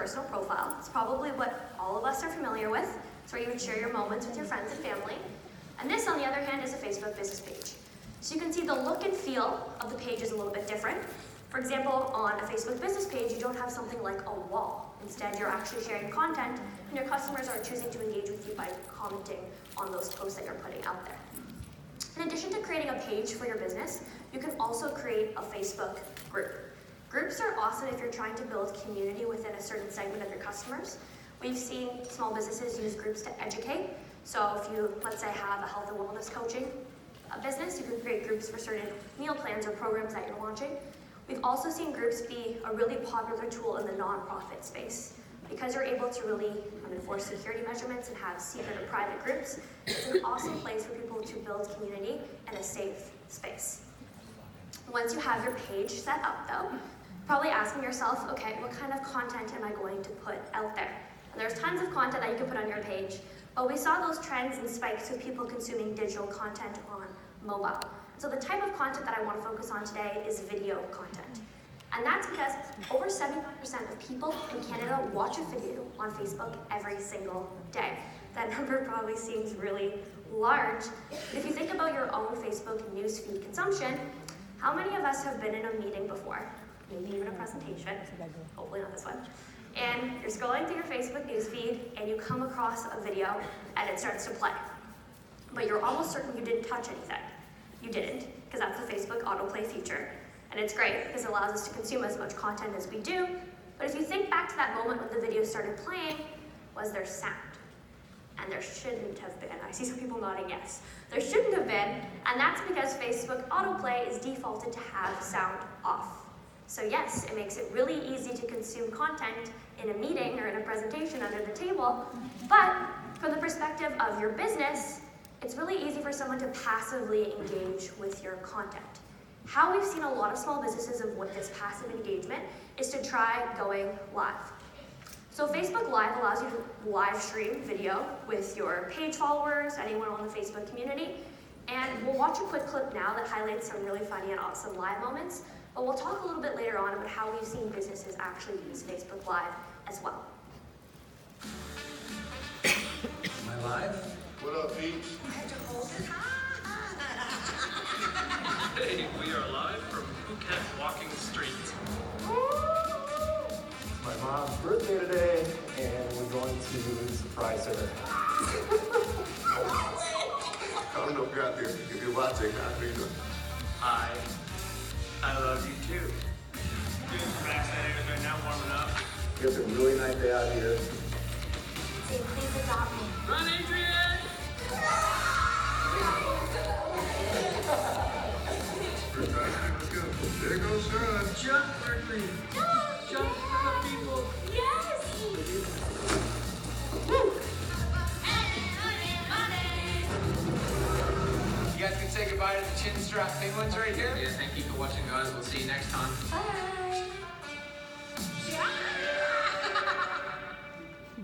personal profile. It's probably what all of us are familiar with. It's where you would share your moments with your friends and family. And this, on the other hand, is a Facebook business page. So you can see the look and feel of the page is a little bit different. For example, on a Facebook business page, you don't have something like a wall. Instead, you're actually sharing content, and your customers are choosing to engage with you by commenting on those posts that you're putting out there. In addition to creating a page for your business, you can also create a Facebook group. Groups are awesome if you're trying to build community within a certain segment of your customers. We've seen small businesses use groups to educate. So if you, let's say, have a health and wellness coaching business, you can create groups for certain meal plans or programs that you're launching. We've also seen groups be a really popular tool in the nonprofit space. Because you're able to really enforce security measurements and have secret or private groups, it's an awesome place for people to build community in a safe space. Once you have your page set up though, probably asking yourself, okay, what kind of content am I going to put out there? And there's tons of content that you can put on your page, but we saw those trends and spikes with people consuming digital content on mobile. So the type of content that I want to focus on today is video content. And that's because over 75% of people in Canada watch a video on Facebook every single day. That number probably seems really large, but if you think about your own Facebook newsfeed consumption, how many of us have been in a meeting before, maybe even a presentation, hopefully not this one, and you're scrolling through your Facebook newsfeed and you come across a video and it starts to play. But you're almost certain you didn't touch anything. You didn't, because that's the Facebook autoplay feature. And it's great because it allows us to consume as much content as we do. But if you think back to that moment when the video started playing, was there sound? And there shouldn't have been. I see some people nodding yes. There shouldn't have been, and that's because Facebook autoplay is defaulted to have sound off. So yes, it makes it really easy to consume content in a meeting or in a presentation under the table, but from the perspective of your business, it's really easy for someone to passively engage with your content. How we've seen a lot of small businesses avoid this passive engagement is to try going live. So Facebook Live allows you to live stream video with your page followers, anyone on the Facebook community, and we'll watch a quick clip now that highlights some really funny and awesome live moments, but we'll talk a little bit later on about how we've seen businesses actually use Facebook Live as well. Am I live? What up, peeps? I have to hold it. Hey, we are live from Phuket walking the streets. It's my mom's birthday today, and we're going to surprise her. I don't know if you're out there, if you're watching, how are you doing? Hi. I love you too. Doing some vaccinators right now, warming up. It's a really nice day out here. Say, please adopt me. Run, Adrian! Let's go. There goes Sean. Jump, Berkeley! Jump for the people! Yes! You guys can say goodbye to the chin strap penguins right here. Yeah, thank you for watching, guys. We'll see you next time. Bye!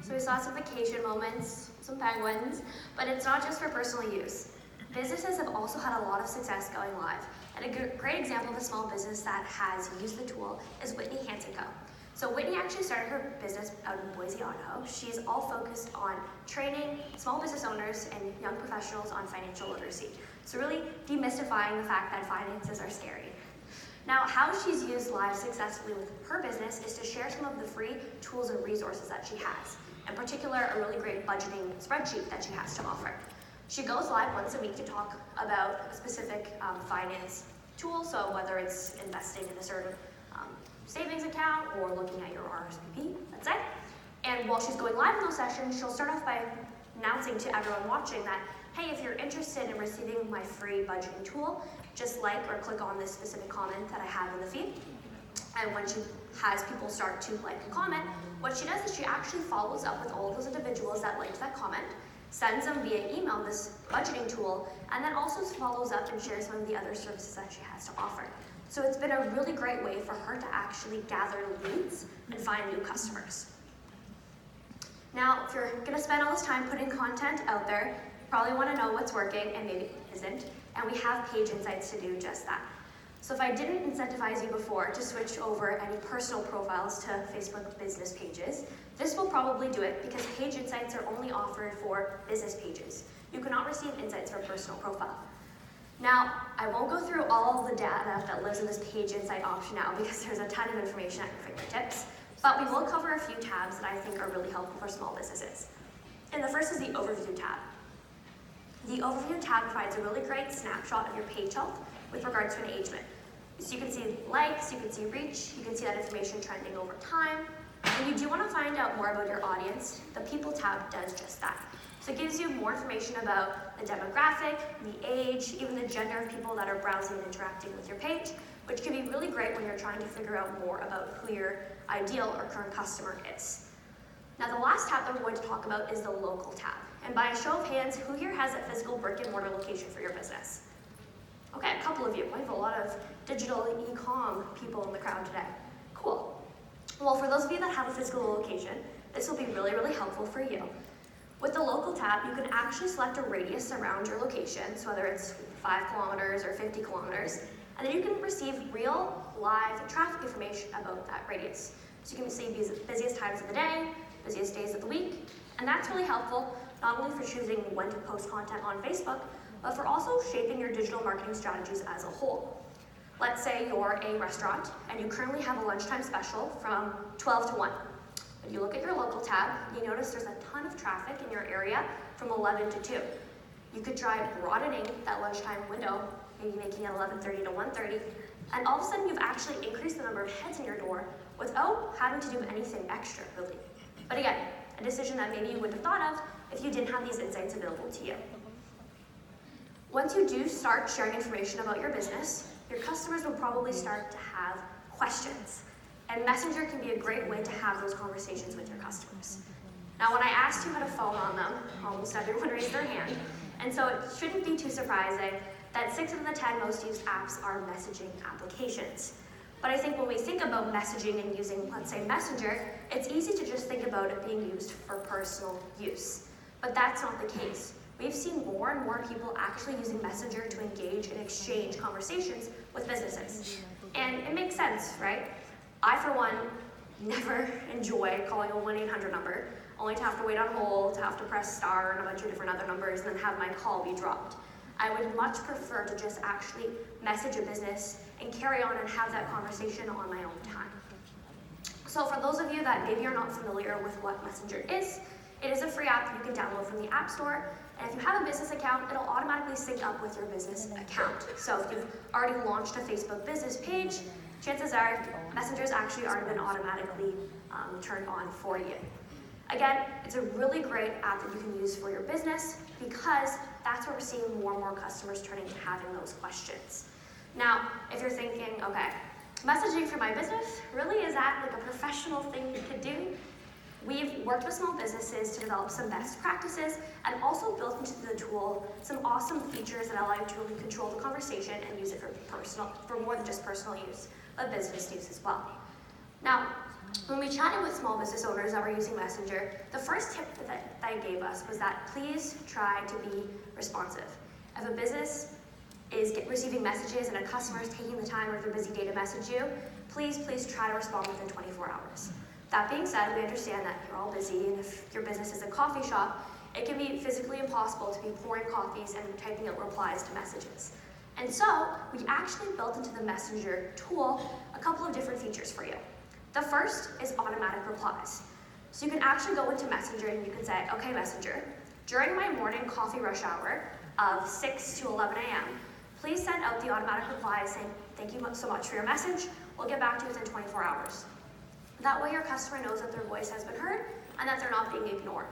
So we saw some vacation moments, some penguins, but it's not just for personal use. Businesses have also had a lot of success going live, and a great example of a small business that has used the tool is Whitney Hansen Co. So Whitney actually started her business out in Boise, Idaho. She's all focused on training small business owners and young professionals on financial literacy. So really demystifying the fact that finances are scary. Now, how she's used Live successfully with her business is to share some of the free tools and resources that she has. In particular, a really great budgeting spreadsheet that she has to offer. She goes live once a week to talk about a specific finance tool, so whether it's investing in a certain savings account or looking at your RSP, let's say. And while she's going live in those sessions, she'll start off by announcing to everyone watching that, hey, if you're interested in receiving my free budgeting tool, just like or click on this specific comment that I have in the feed. And when she has people start to like and comment, what she does is she actually follows up with all of those individuals that liked that comment, sends them via email this budgeting tool, and then also follows up and shares some of the other services that she has to offer. So it's been a really great way for her to actually gather leads and find new customers. Now, if you're gonna spend all this time putting content out there, you probably wanna know what's working and maybe isn't, and we have page insights to do just that. So if I didn't incentivize you before to switch over any personal profiles to Facebook business pages, will probably do it because page insights are only offered for business pages. You cannot receive insights for a personal profile. Now, I won't go through all the data that lives in this page insight option now because there's a ton of information at your fingertips, but we will cover a few tabs that I think are really helpful for small businesses. And the first is the Overview tab. The Overview tab provides a really great snapshot of your page health with regards to engagement. So you can see likes, you can see reach, you can see that information trending over time. When you do want to find out more about your audience, the People tab does just that. So it gives you more information about the demographic, the age, even the gender of people that are browsing and interacting with your page, which can be really great when you're trying to figure out more about who your ideal or current customer is. Now the last tab that we're going to talk about is the Local tab. And by a show of hands, who here has a physical brick and mortar location for your business? Okay, a couple of you. We have a lot of digital e-com people in the crowd today. Cool. Well, for those of you that have a physical location, this will be really, really helpful for you. With the Local tab, you can actually select a radius around your location, so whether it's 5 kilometers or 50 kilometers, and then you can receive real, live traffic information about that radius. So you can see busiest times of the day, busiest days of the week, and that's really helpful not only for choosing when to post content on Facebook, but for also shaping your digital marketing strategies as a whole. Let's say you're a restaurant and you currently have a lunchtime special from 12 to 1. When you look at your Local tab, you notice there's a ton of traffic in your area from 11 to 2. You could try broadening that lunchtime window, maybe making it 11:30 to 1:30, and all of a sudden you've actually increased the number of heads in your door without having to do anything extra, really. But again, a decision that maybe you wouldn't have thought of if you didn't have these insights available to you. Once you do start sharing information about your business, your customers will probably start to have questions. And Messenger can be a great way to have those conversations with your customers. Now, when I asked you how to phone on them, almost everyone raised their hand. And so it shouldn't be too surprising that 6 of the 10 most used apps are messaging applications. But I think when we think about messaging and using, let's say, Messenger, it's easy to just think about it being used for personal use. But that's not the case. We've seen more and more people actually using Messenger to engage and exchange conversations with businesses. And it makes sense, right? I, for one, never enjoy calling a 1-800 number, only to have to wait on hold, to have to press star and a bunch of different other numbers, and then have my call be dropped. I would much prefer to just actually message a business and carry on and have that conversation on my own time. So for those of you that maybe are not familiar with what Messenger is, it is a free app you can download from the App Store. And if you have a business account, it'll automatically sync up with your business account. So if you've already launched a Facebook business page, chances are Messenger's actually already been automatically turned on for you. Again, it's a really great app that you can use for your business because that's where we're seeing more and more customers turning to having those questions. Now, if you're thinking, okay, messaging for my business, really is that like a professional thing you could do? We've worked with small businesses to develop some best practices and also built into the tool some awesome features that allow you to really control the conversation and use it for more than just personal use, but business use as well. Now, when we chatted with small business owners that were using Messenger, the first tip that they gave us was that please try to be responsive. If a business is receiving messages and a customer is taking the time or their busy day to message you, please try to respond within 24 hours. That being said, we understand that you're all busy, and if your business is a coffee shop, it can be physically impossible to be pouring coffees and typing out replies to messages. And so, we actually built into the Messenger tool a couple of different features for you. The first is automatic replies. So you can actually go into Messenger and you can say, okay, Messenger, during my morning coffee rush hour of 6 to 11 a.m., please send out the automatic reply saying, thank you so much for your message. We'll get back to you within 24 hours. That way your customer knows that their voice has been heard and that they're not being ignored.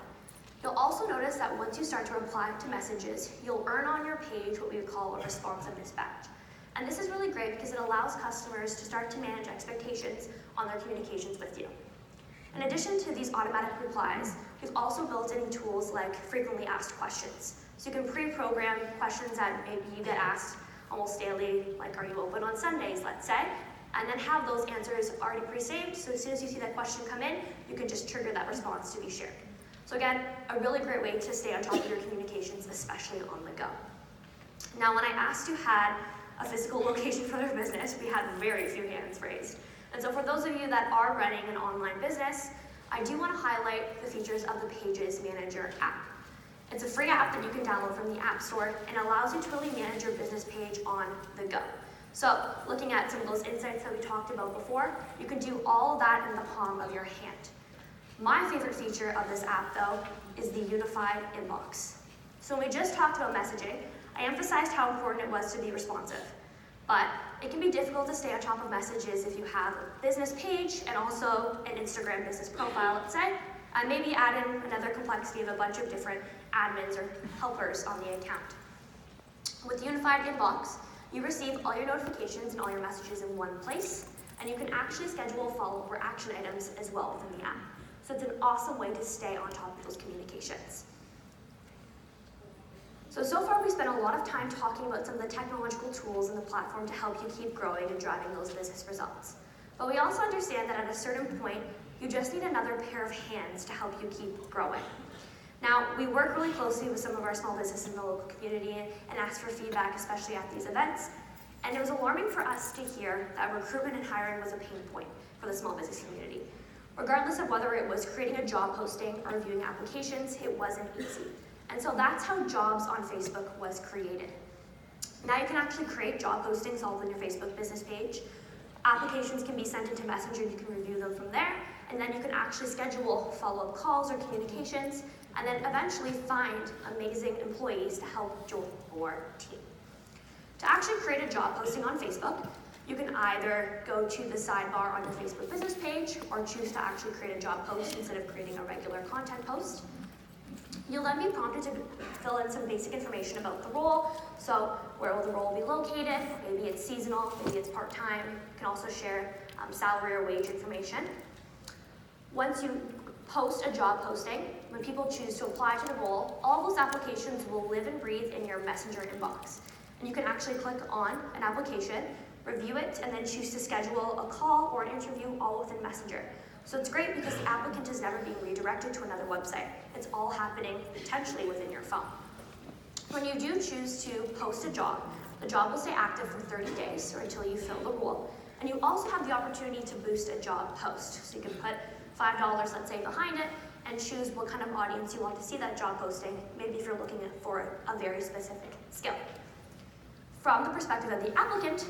You'll also notice that once you start to reply to messages, you'll earn on your page what we would call a responsiveness badge. And this is really great because it allows customers to start to manage expectations on their communications with you. In addition to these automatic replies, we've also built in tools like frequently asked questions. So you can pre-program questions that maybe you get asked almost daily, like are you open on Sundays, let's say, and then have those answers already pre-saved, so as soon as you see that question come in, you can just trigger that response to be shared. So again, a really great way to stay on top of your communications, especially on the go. Now, when I asked who had a physical location for their business, we had very few hands raised. And so for those of you that are running an online business, I do want to highlight the features of the Pages Manager app. It's a free app that you can download from the App Store and allows you to really manage your business page on the go. So, looking at some of those insights that we talked about before, you can do all of that in the palm of your hand. My favorite feature of this app, though, is the unified inbox. So when we just talked about messaging, I emphasized how important it was to be responsive. But it can be difficult to stay on top of messages if you have a business page and also an Instagram business profile, let's say, and maybe add in another complexity of a bunch of different admins or helpers on the account. With unified inbox, you receive all your notifications and all your messages in one place, and you can actually schedule follow-up or action items as well within the app. So it's an awesome way to stay on top of those communications. So far we spent a lot of time talking about some of the technological tools in the platform to help you keep growing and driving those business results. But we also understand that at a certain point, you just need another pair of hands to help you keep growing. Now, we work really closely with some of our small businesses in the local community and ask for feedback, especially at these events. And it was alarming for us to hear that recruitment and hiring was a pain point for the small business community. Regardless of whether it was creating a job posting or reviewing applications, it wasn't easy. And so that's how Jobs on Facebook was created. Now you can actually create job postings all within your Facebook business page. Applications can be sent into Messenger, you can review them from there, and then you can actually schedule follow-up calls or communications, and then eventually find amazing employees to help join your team. To actually create a job posting on Facebook, you can either go to the sidebar on your Facebook business page or choose to actually create a job post instead of creating a regular content post. You'll then be prompted to fill in some basic information about the role. So where will the role be located? Maybe it's seasonal, maybe it's part-time. You can also share salary or wage information. Once you post a job posting, when people choose to apply to the role, all those applications will live and breathe in your Messenger inbox. And you can actually click on an application, review it, and then choose to schedule a call or an interview all within Messenger. So it's great because the applicant is never being redirected to another website. It's all happening potentially within your phone. When you do choose to post a job, the job will stay active for 30 days or until you fill the role. And you also have the opportunity to boost a job post. So you can put $5, let's say, behind it and choose what kind of audience you want to see that job posting, maybe if you're looking for a very specific skill. From the perspective of the applicant,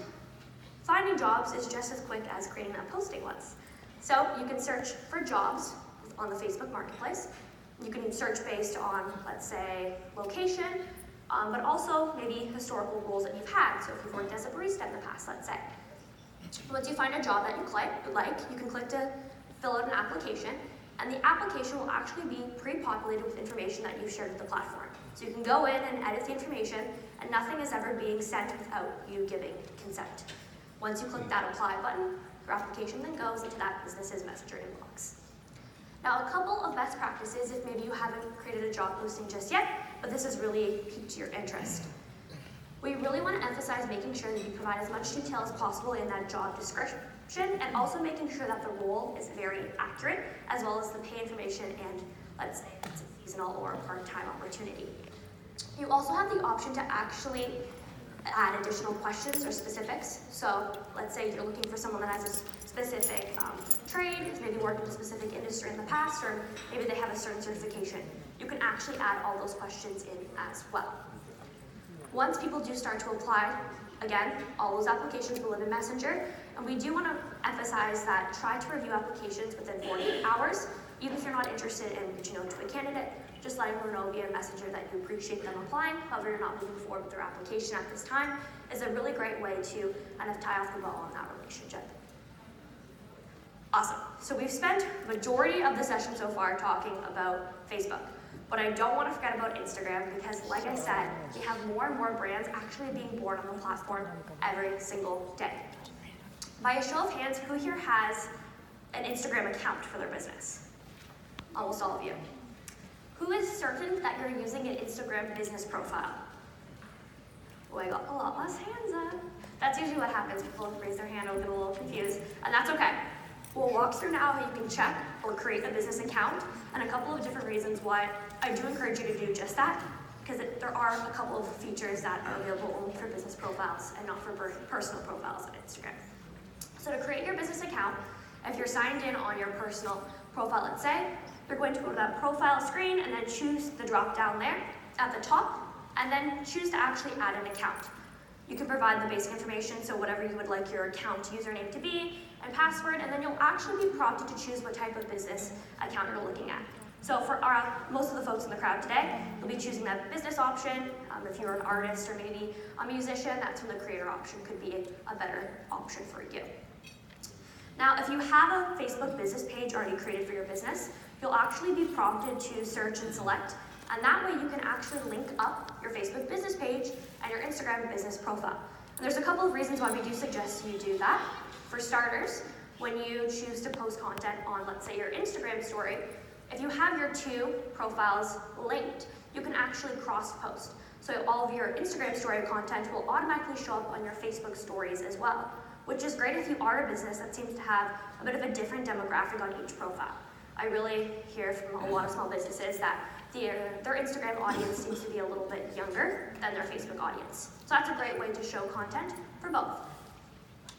finding jobs is just as quick as creating that posting was. So you can search for jobs on the Facebook Marketplace. You can search based on, let's say, location, but also maybe historical roles that you've had. So if you've worked as a barista in the past, let's say. Once you find a job that you like, you can click to fill out an application, and the application will actually be pre-populated with information that you've shared with the platform. So you can go in and edit the information, and nothing is ever being sent without you giving consent. Once you click that apply button, your application then goes into that business's Messenger inbox. Now, a couple of best practices if maybe you haven't created a job posting just yet, but this has really piqued your interest. We really want to emphasize making sure that you provide as much detail as possible in that job description, and also making sure that the role is very accurate, as well as the pay information and, let's say, it's a seasonal or a part-time opportunity. You also have the option to actually add additional questions or specifics. So let's say you're looking for someone that has a specific trade, has maybe worked in a specific industry in the past, or maybe they have a certain certification. You can actually add all those questions in as well. Once people do start to apply, again, all those applications will live in Messenger, and we do want to emphasize that try to review applications within 48 hours, even if you're not interested in reaching out to a candidate. Just letting them know via Messenger that you appreciate them applying, however you're not moving forward with their application at this time, is a really great way to kind of tie off the ball on that relationship. Awesome. So we've spent the majority of the session so far talking about Facebook. But I don't want to forget about Instagram because, like I said, we have more and more brands actually being born on the platform every single day. By a show of hands, who here has an Instagram account for their business? Almost all of you. Who is certain that you're using an Instagram business profile? Oh, I got a lot less hands up. That's usually what happens. People raise their hand, get a little confused, and that's okay. We'll walk through now how you can check or create a business account, and a couple of different reasons why I do encourage you to do just that, because there are a couple of features that are available only for business profiles and not for personal profiles on Instagram. So to create your business account, if you're signed in on your personal profile, let's say, you're going to go to that profile screen and then choose the drop down there at the top, and then choose to actually add an account. You can provide the basic information, so whatever you would like your account username to be and password, and then you'll actually be prompted to choose what type of business account you're looking at. So for most of the folks in the crowd today, you'll be choosing that business option. If you're an artist or maybe a musician, that's when the creator option could be a better option for you. Now, if you have a Facebook business page already created for your business, you'll actually be prompted to search and select, and that way you can actually link up your Facebook business page and your Instagram business profile. And there's a couple of reasons why we do suggest you do that. For starters, when you choose to post content on, let's say, your Instagram story, if you have your two profiles linked, you can actually cross-post. So all of your Instagram story content will automatically show up on your Facebook stories as well, which is great if you are a business that seems to have a bit of a different demographic on each profile. I really hear from a lot of small businesses that their Instagram audience seems to be a little bit younger than their Facebook audience. So that's a great way to show content for both.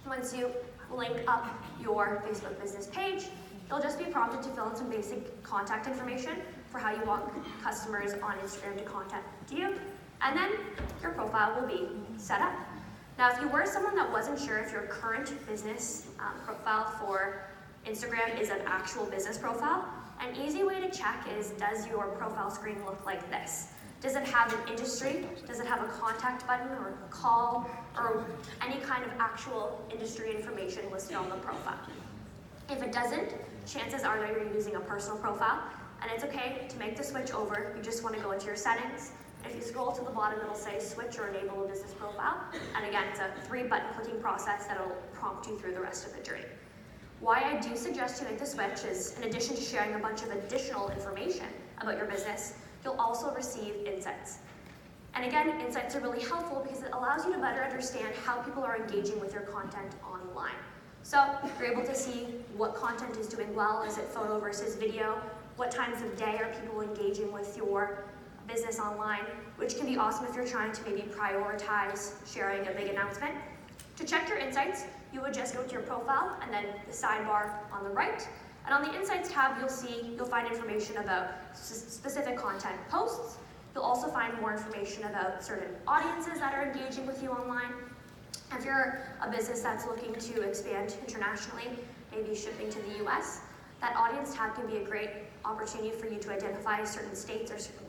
Once you link up your Facebook business page, you'll just be prompted to fill in some basic contact information for how you want customers on Instagram to contact you, and then your profile will be set up. Now, if you were someone that wasn't sure if your current business profile for Instagram is an actual business profile, an easy way to check is, does your profile screen look like this? Does it have an industry? Does it have a contact button or a call or any kind of actual industry information listed on the profile? If it doesn't, chances are that you're using a personal profile, and it's okay to make the switch over. You just want to go into your settings. If you scroll to the bottom, it'll say switch or enable a business profile. And again, it's a 3-button clicking process that'll prompt you through the rest of the journey. Why I do suggest you make the switch is, in addition to sharing a bunch of additional information about your business, you'll also receive insights. And again, insights are really helpful because it allows you to better understand how people are engaging with your content online. So you're able to see what content is doing well. Is it photo versus video? What times of day are people engaging with your business online? Which can be awesome if you're trying to maybe prioritize sharing a big announcement. To check your insights, you would just go to your profile and then the sidebar on the right. And on the Insights tab, you'll find information about specific content posts. You'll also find more information about certain audiences that are engaging with you online. If you're a business that's looking to expand internationally, maybe shipping to the US, that audience tab can be a great opportunity for you to identify certain states or certain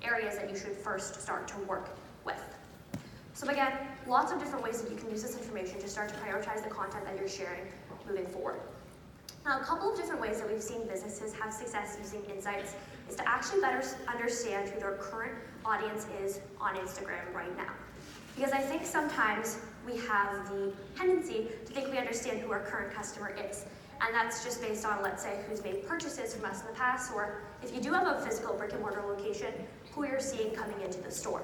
areas that you should first start to work with. So again, lots of different ways that you can use this information to start to prioritize the content that you're sharing moving forward. Now, a couple of different ways that we've seen businesses have success using insights is to actually better understand who their current audience is on Instagram right now. Because I think sometimes we have the tendency to think we understand who our current customer is. And that's just based on, let's say, who's made purchases from us in the past, or if you do have a physical brick and mortar location, who you're seeing coming into the store.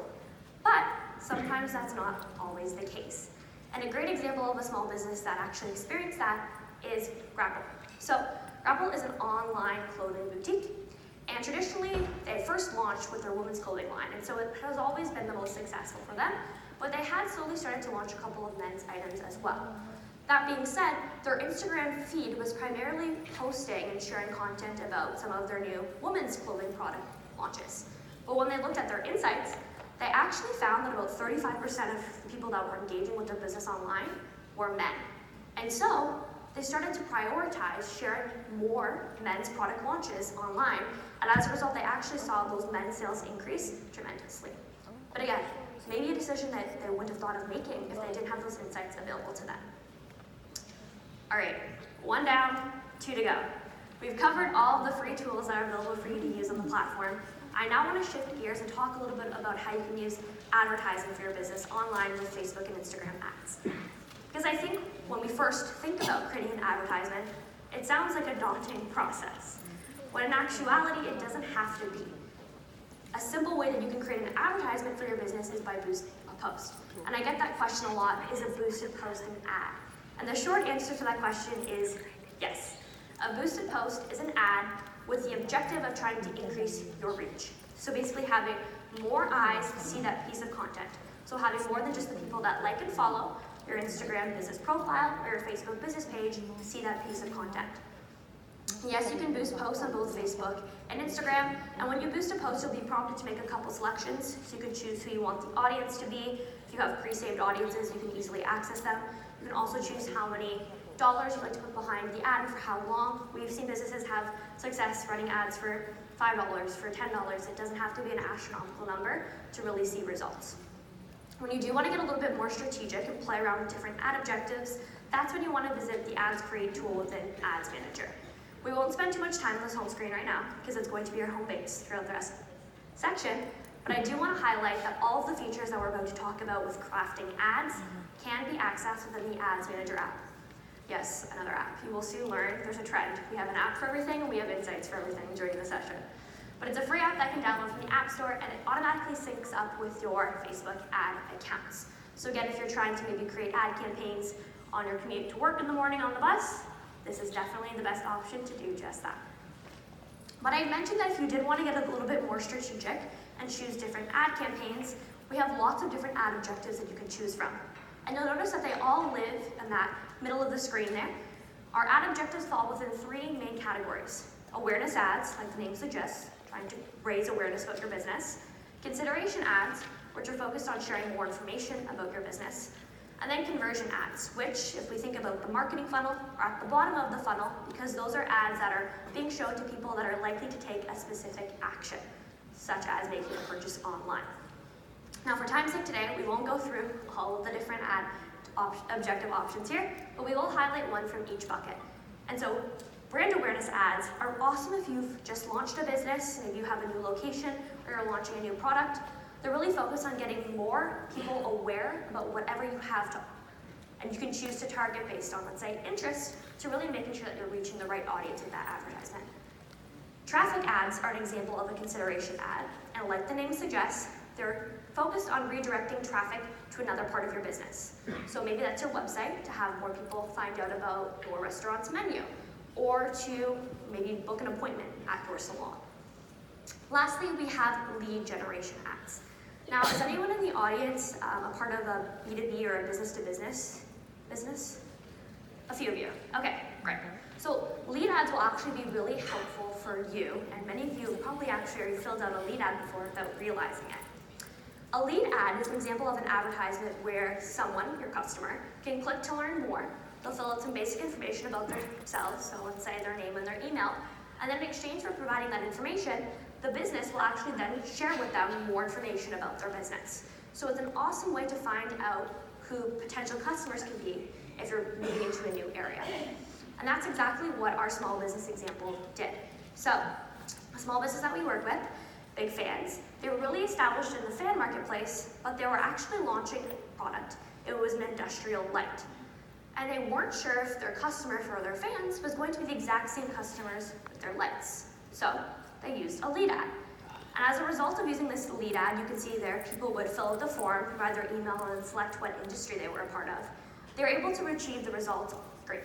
But sometimes that's not always the case. And a great example of a small business that actually experienced that is Grapple. So Grapple is an online clothing boutique, and traditionally they first launched with their women's clothing line, and so it has always been the most successful for them, but they had slowly started to launch a couple of men's items as well. That being said, their Instagram feed was primarily posting and sharing content about some of their new women's clothing product launches. But when they looked at their insights, they actually found that about 35% of the people that were engaging with their business online were men. And so they started to prioritize sharing more men's product launches online, and as a result, they actually saw those men's sales increase tremendously. But again, maybe a decision that they wouldn't have thought of making if they didn't have those insights available to them. All right, 1 down, 2 to go. We've covered all of the free tools that are available for you to use on the platform. I now want to shift gears and talk a little bit about how you can use advertising for your business online with Facebook and Instagram ads. Because I think when we first think about creating an advertisement, it sounds like a daunting process, when in actuality, it doesn't have to be. A simple way that you can create an advertisement for your business is by boosting a post. And I get that question a lot, is a boosted post an ad? And the short answer to that question is yes. A boosted post is an ad with the objective of trying to increase your reach. So basically having more eyes see that piece of content. So having more than just the people that like and follow your Instagram business profile or your Facebook business page see that piece of content. Yes, you can boost posts on both Facebook and Instagram, and when you boost a post, you'll be prompted to make a couple selections, so you can choose who you want the audience to be. If you have pre-saved audiences, you can easily access them. You can also choose how many dollars you'd like to put behind the ad and for how long. We've seen businesses have success running ads for $5, for $10. It doesn't have to be an astronomical number to really see results. When you do want to get a little bit more strategic and play around with different ad objectives, that's when you want to visit the Ads Create tool within Ads Manager. We won't spend too much time on this home screen right now because it's going to be your home base throughout the rest of the section, but I do want to highlight that all of the features that we're about to talk about with crafting ads can be accessed within the Ads Manager app. Yes, another app. You will soon learn there's a trend. We have an app for everything and we have insights for everything during the session. But it's a free app that can download from the App Store and it automatically syncs up with your Facebook ad accounts. So again, if you're trying to maybe create ad campaigns on your commute to work in the morning on the bus, this is definitely the best option to do just that. But I mentioned that if you did want to get a little bit more strategic and choose different ad campaigns, we have lots of different ad objectives that you can choose from. And you'll notice that they all live in that middle of the screen there. Our ad objectives fall within three main categories. Awareness ads, like the name suggests, trying to raise awareness about your business. Consideration ads, which are focused on sharing more information about your business. And then conversion ads, which, if we think about the marketing funnel, are at the bottom of the funnel because those are ads that are being shown to people that are likely to take a specific action, such as making a purchase online. Now, for time's sake today, we won't go through all of the different ad objective options here, but we will highlight one from each bucket. And so, brand awareness ads are awesome if you've just launched a business, maybe you have a new location, or you're launching a new product. They're really focused on getting more people aware about whatever you have to offer. And you can choose to target based on, let's say, interest, to really making sure that you're reaching the right audience with that advertisement. Traffic ads are an example of a consideration ad, and like the name suggests, they're focused on redirecting traffic to another part of your business. So maybe that's your website to have more people find out about your restaurant's menu, or to maybe book an appointment at your salon. Lastly, we have lead generation ads. Now, is anyone in the audience a part of a B2B or a business-to-business business? A few of you. Okay, great. So lead ads will actually be really helpful for you, and many of you probably actually already filled out a lead ad before without realizing it. A lead ad is an example of an advertisement where someone, your customer, can click to learn more. They'll fill out some basic information about themselves, so let's say their name and their email, and then in exchange for providing that information, the business will actually then share with them more information about their business. So it's an awesome way to find out who potential customers can be if you're moving into a new area. And that's exactly what our small business example did. So, a small business that we work with, big fans, they were really established in the fan marketplace, but they were actually launching a product. It was an industrial light. And they weren't sure if their customer for their fans was going to be the exact same customers with their lights. So, they used a lead ad. And as a result of using this lead ad, you can see there, people would fill out the form, provide their email, and then select what industry they were a part of. They were able to achieve the results. Great.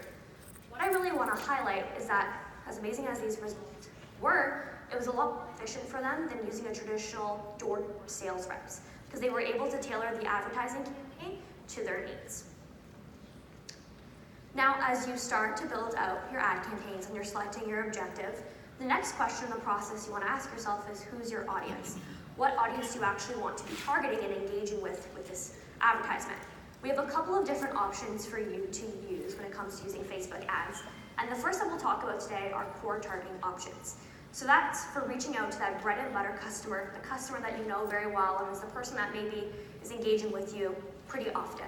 What I really want to highlight is that, as amazing as these results were, it was a lot more efficient for them than using a traditional door sales reps, because they were able to tailor the advertising campaign to their needs. Now, as you start to build out your ad campaigns and you're selecting your objective, the next question in the process you want to ask yourself is, who's your audience? What audience do you actually want to be targeting and engaging with this advertisement? We have a couple of different options for you to use when it comes to using Facebook ads. And the first that we'll talk about today are core targeting options. So that's for reaching out to that bread and butter customer, the customer that you know very well and is the person that maybe is engaging with you pretty often.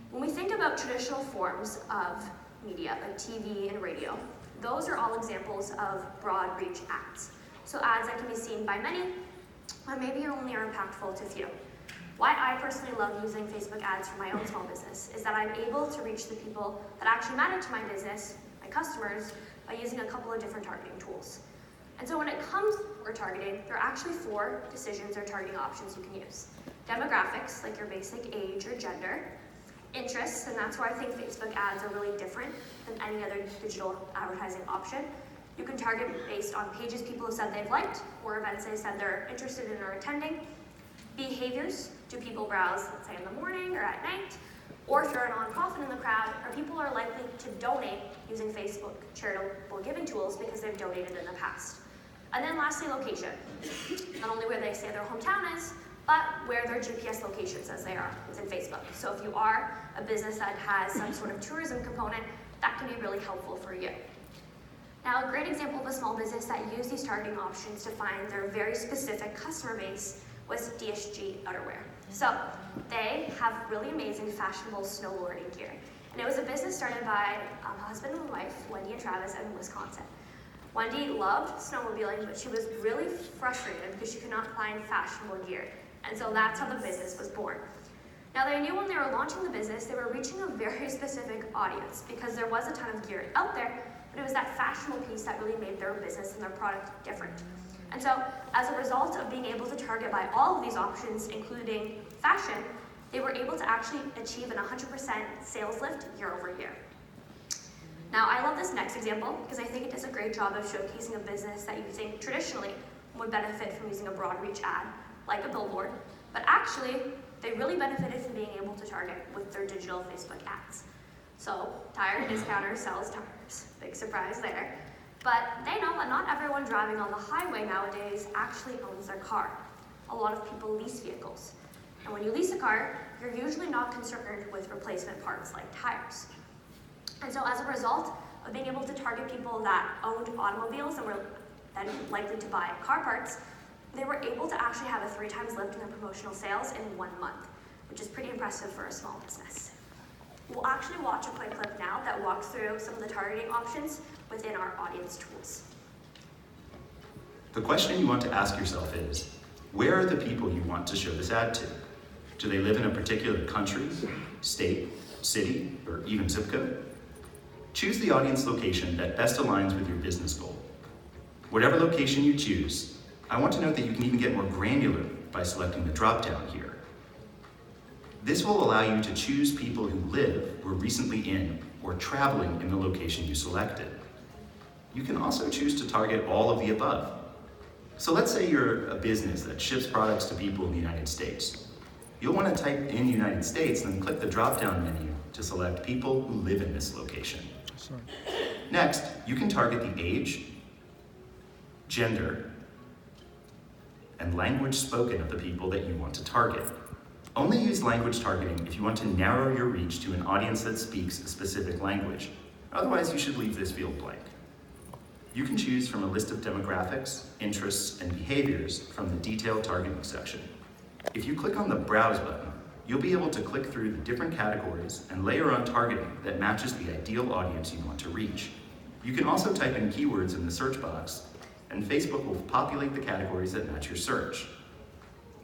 When we think about traditional forms of media, like TV and radio, those are all examples of broad reach ads. So ads that can be seen by many, or maybe only are impactful to few. Why I personally love using Facebook ads for my own small business is that I'm able to reach the people that actually matter to my business, my customers, by using a couple of different targeting tools. And so when it comes to targeting, there are actually 4 decisions or targeting options you can use. Demographics, like your basic age or gender. Interests, and that's where I think Facebook ads are really different than any other digital advertising option. You can target based on pages people have said they've liked, or events they said they're interested in or attending. Behaviors, do people browse, let's say in the morning or at night? Or if you're a nonprofit in the crowd, or people are likely to donate using Facebook charitable giving tools because they've donated in the past. And then lastly, location. Not only where they say their hometown is, but where their GPS location says they are within Facebook. So if you are a business that has some sort of tourism component, that can be really helpful for you. Now, a great example of a small business that used these targeting options to find their very specific customer base was DSG Outerwear. So they have really amazing fashionable snowboarding gear. And it was a business started by a husband and wife, Wendy and Travis, in Wisconsin. Wendy loved snowmobiling, but she was really frustrated because she could not find fashionable gear. And so that's how the business was born. Now they knew when they were launching the business, they were reaching a very specific audience because there was a ton of gear out there, but it was that fashionable piece that really made their business and their product different. And so as a result of being able to target by all of these options, including fashion, they were able to actually achieve an 100% sales lift year over year. Now, I love this next example because I think it does a great job of showcasing a business that you think traditionally would benefit from using a broad reach ad, like a billboard, but actually, they really benefited from being able to target with their digital Facebook ads. So, Tire Discounter sells tires. Big surprise there. But they know that not everyone driving on the highway nowadays actually owns their car. A lot of people lease vehicles. And when you lease a car, you're usually not concerned with replacement parts like tires. And so as a result of being able to target people that owned automobiles and were then likely to buy car parts, they were able to actually have a 3 times lift in their promotional sales in 1 month, which is pretty impressive for a small business. We'll actually watch a quick clip now that walks through some of the targeting options within our audience tools. The question you want to ask yourself is, where are the people you want to show this ad to? Do they live in a particular country, state, city, or even zip code? Choose the audience location that best aligns with your business goal. Whatever location you choose, I want to note that you can even get more granular by selecting the drop-down here. This will allow you to choose people who live, were recently in, or traveling in the location you selected. You can also choose to target all of the above. So let's say you're a business that ships products to people in the United States. You'll want to type in United States and then click the drop-down menu to select people who live in this location. Next, you can target the age, gender, and language spoken of the people that you want to target. Only use language targeting if you want to narrow your reach to an audience that speaks a specific language. Otherwise, you should leave this field blank. You can choose from a list of demographics, interests, and behaviors from the detailed targeting section. If you click on the Browse button, you'll be able to click through the different categories and layer on targeting that matches the ideal audience you want to reach. You can also type in keywords in the search box, and Facebook will populate the categories that match your search.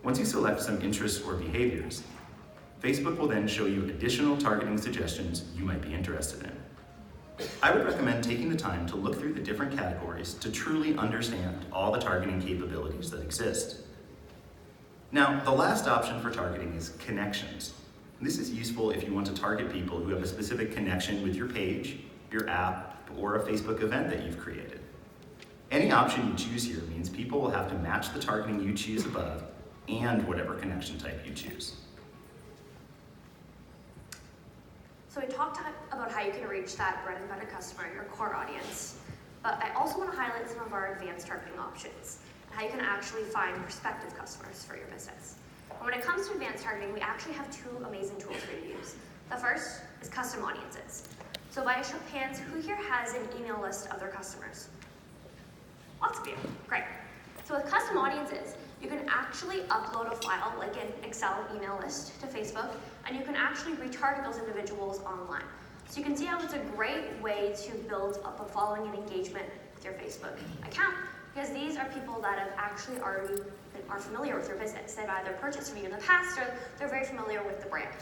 Once you select some interests or behaviors, Facebook will then show you additional targeting suggestions you might be interested in. I would recommend taking the time to look through the different categories to truly understand all the targeting capabilities that exist. Now, the last option for targeting is connections. This is useful if you want to target people who have a specific connection with your page, your app, or a Facebook event that you've created. Any option you choose here means people will have to match the targeting you choose above and whatever connection type you choose. So we talked about how you can reach that bread and butter customer, your core audience, but I also want to highlight some of our advanced targeting options, and how you can actually find prospective customers for your business. And when it comes to advanced targeting, we actually have 2 amazing tools for you to use. The first is custom audiences. So by a show of hands, who here has an email list of their customers? Lots of you, great. So with custom audiences, you can actually upload a file, like an Excel email list, to Facebook, and you can actually retarget those individuals online. So you can see how it's a great way to build up a following and engagement with your Facebook account, because these are people that have actually already are familiar with your business. They've either purchased from you in the past, or they're very familiar with the brand.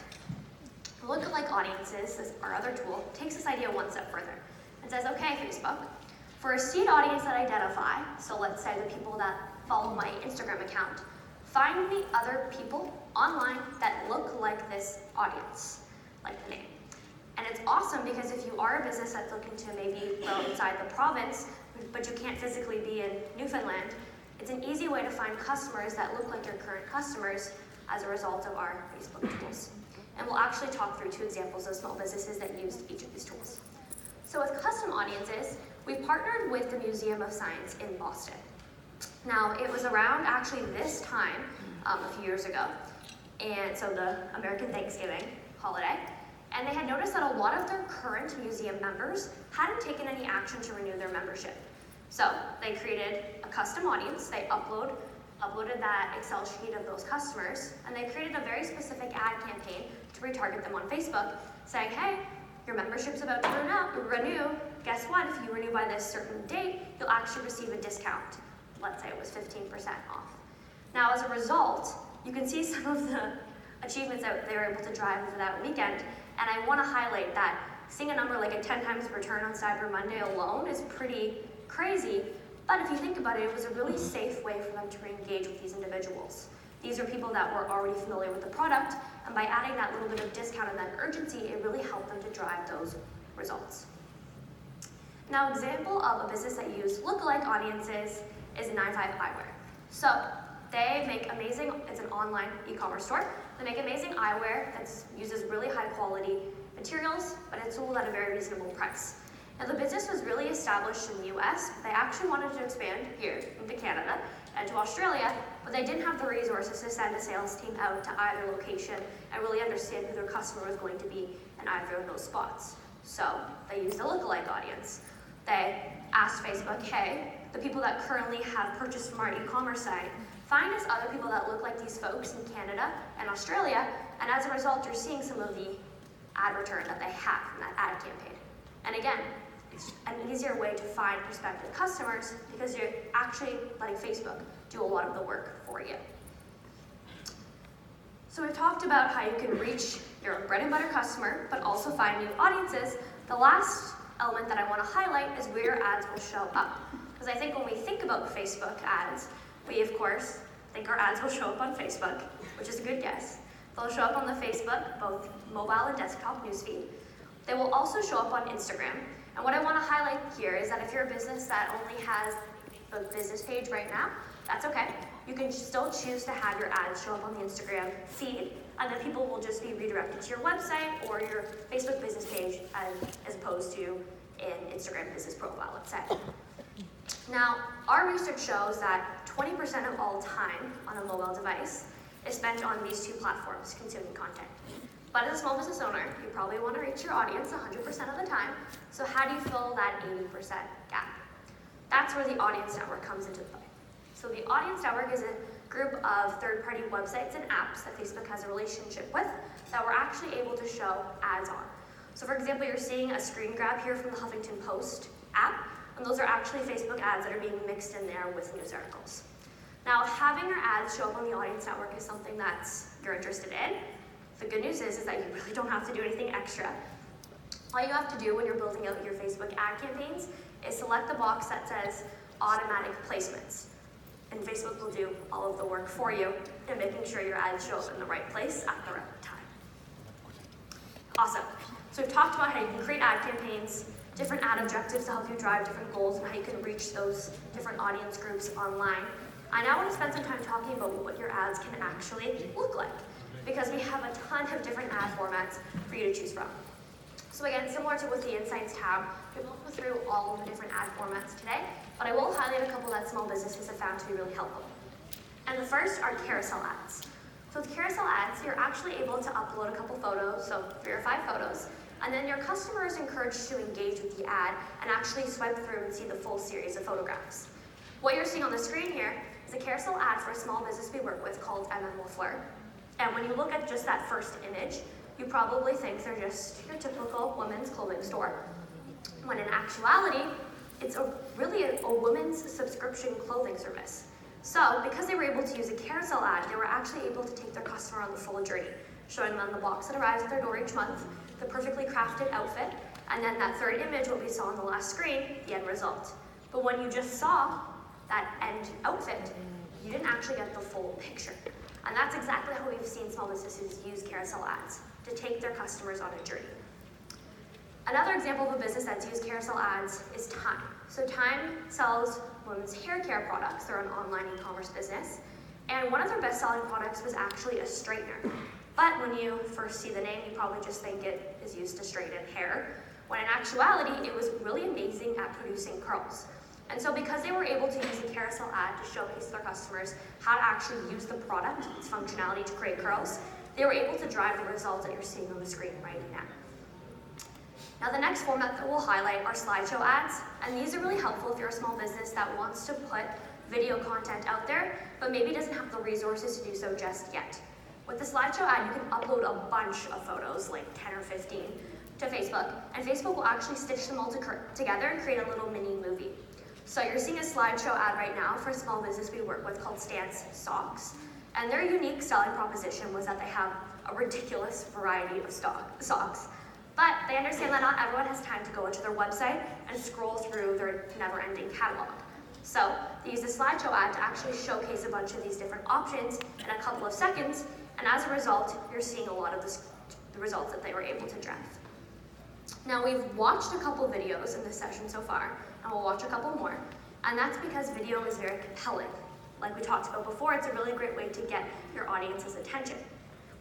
Lookalike audiences, this our other tool, takes this idea one step further and says, okay, Facebook, for a seed audience that I identify, so let's say the people that follow my Instagram account, find me other people online that look like this audience, like the name. And it's awesome because if you are a business that's looking to maybe grow inside the province, but you can't physically be in Newfoundland, it's an easy way to find customers that look like your current customers as a result of our Facebook tools. And we'll actually talk through 2 examples of small businesses that used each of these tools. So with custom audiences, we partnered with the Museum of Science in Boston. Now, it was around actually this time, a few years ago, and so the American Thanksgiving holiday, and they had noticed that a lot of their current museum members hadn't taken any action to renew their membership. So they created a custom audience, they uploaded that Excel sheet of those customers, and they created a very specific ad campaign to retarget them on Facebook, saying, hey, your membership's about to renew. Guess what? If you renew by this certain date, you'll actually receive a discount. Let's say it was 15% off. Now, as a result, you can see some of the achievements that they were able to drive over that weekend, and I want to highlight that seeing a number like a 10 times return on Cyber Monday alone is pretty crazy, but if you think about it, it was a really safe way for them to re-engage with these individuals. These are people that were already familiar with the product, and by adding that little bit of discount and that urgency, it really helped them to drive those results. Now, an example of a business that used lookalike audiences is 95 Eyewear. So they make amazing, it's an online e-commerce store. They make amazing eyewear that uses really high quality materials, but it's sold at a very reasonable price. Now, the business was really established in the US. They actually wanted to expand here into Canada and to Australia, but they didn't have the resources to send a sales team out to either location and really understand who their customer was going to be in either of those spots. So they used a lookalike audience. They asked Facebook, hey, the people that currently have purchased from our e-commerce site, find us other people that look like these folks in Canada and Australia, and as a result, you're seeing some of the ad return that they have from that ad campaign. And again, it's an easier way to find prospective customers because you're actually letting Facebook do a lot of the work for you. So we've talked about how you can reach your bread and butter customer, but also find new audiences. The last element that I want to highlight is where your ads will show up. Because I think when we think about Facebook ads, we of course think our ads will show up on Facebook, which is a good guess. They'll show up on the Facebook, both mobile and desktop newsfeed. They will also show up on Instagram. And what I want to highlight here is that if you're a business that only has a business page right now, that's okay. You can still choose to have your ads show up on the Instagram feed, and then people will just be redirected to your website or your Facebook business page as opposed to an Instagram business profile, let's say. Now, our research shows that 20% of all time on a mobile device is spent on these 2 platforms consuming content. But as a small business owner, you probably want to reach your audience 100% of the time. So how do you fill that 80% gap? That's where the audience network comes into play. So the audience network is a group of third-party websites and apps that Facebook has a relationship with that we're actually able to show ads on. So for example, you're seeing a screen grab here from the Huffington Post app, and those are actually Facebook ads that are being mixed in there with news articles. Now, having your ads show up on the audience network is something that you're interested in. The good news is that you really don't have to do anything extra. All you have to do when you're building out your Facebook ad campaigns is select the box that says automatic placements. And Facebook will do all of the work for you in making sure your ads show up in the right place at the right time. Awesome. So we've talked about how you can create ad campaigns, different ad objectives to help you drive different goals, and how you can reach those different audience groups online. I now want to spend some time talking about what your ads can actually look like, because we have a ton of different ad formats for you to choose from. So again, similar to with the Insights tab, we won't go through all of the different ad formats today, but I will highlight a couple that small businesses have found to be really helpful. And the first are carousel ads. So with carousel ads, you're actually able to upload a couple photos, so 3 or 5 photos, and then your customer is encouraged to engage with the ad and actually swipe through and see the full series of photographs. What you're seeing on the screen here is a carousel ad for a small business we work with called Edmonton. And when you look at just that first image, you probably think they're just your typical women's clothing store. When in actuality, it's really a women's subscription clothing service. So because they were able to use a carousel ad, they were actually able to take their customer on the full journey, showing them the box that arrives at their door each month, the perfectly crafted outfit, and then that third image, what we saw on the last screen, the end result. But when you just saw that end outfit, you didn't actually get the full picture. And that's exactly how we've seen small businesses use carousel ads, to take their customers on a journey. Another example of a business that's used carousel ads is Time. So Time sells women's hair care products. They're an online e-commerce business. And one of their best-selling products was actually a straightener. But when you first see the name, you probably just think it is used to straighten hair, when in actuality, it was really amazing at producing curls. And so because they were able to use a carousel ad to showcase their customers how to actually use the product, its functionality to create curls, they were able to drive the results that you're seeing on the screen right now. Now the next format that we'll highlight are slideshow ads, and these are really helpful if you're a small business that wants to put video content out there, but maybe doesn't have the resources to do so just yet. With the slideshow ad, you can upload a bunch of photos, like 10 or 15, to Facebook, and Facebook will actually stitch them all together and create a little mini movie. So you're seeing a slideshow ad right now for a small business we work with called Stance Socks, and their unique selling proposition was that they have a ridiculous variety of socks. But they understand that not everyone has time to go into their website and scroll through their never-ending catalog. So they use the slideshow ad to actually showcase a bunch of these different options in a couple of seconds, and as a result, you're seeing a lot of the results that they were able to drive. Now we've watched a couple videos in this session so far, and we'll watch a couple more, and that's because video is very compelling. Like we talked about before, it's a really great way to get your audience's attention.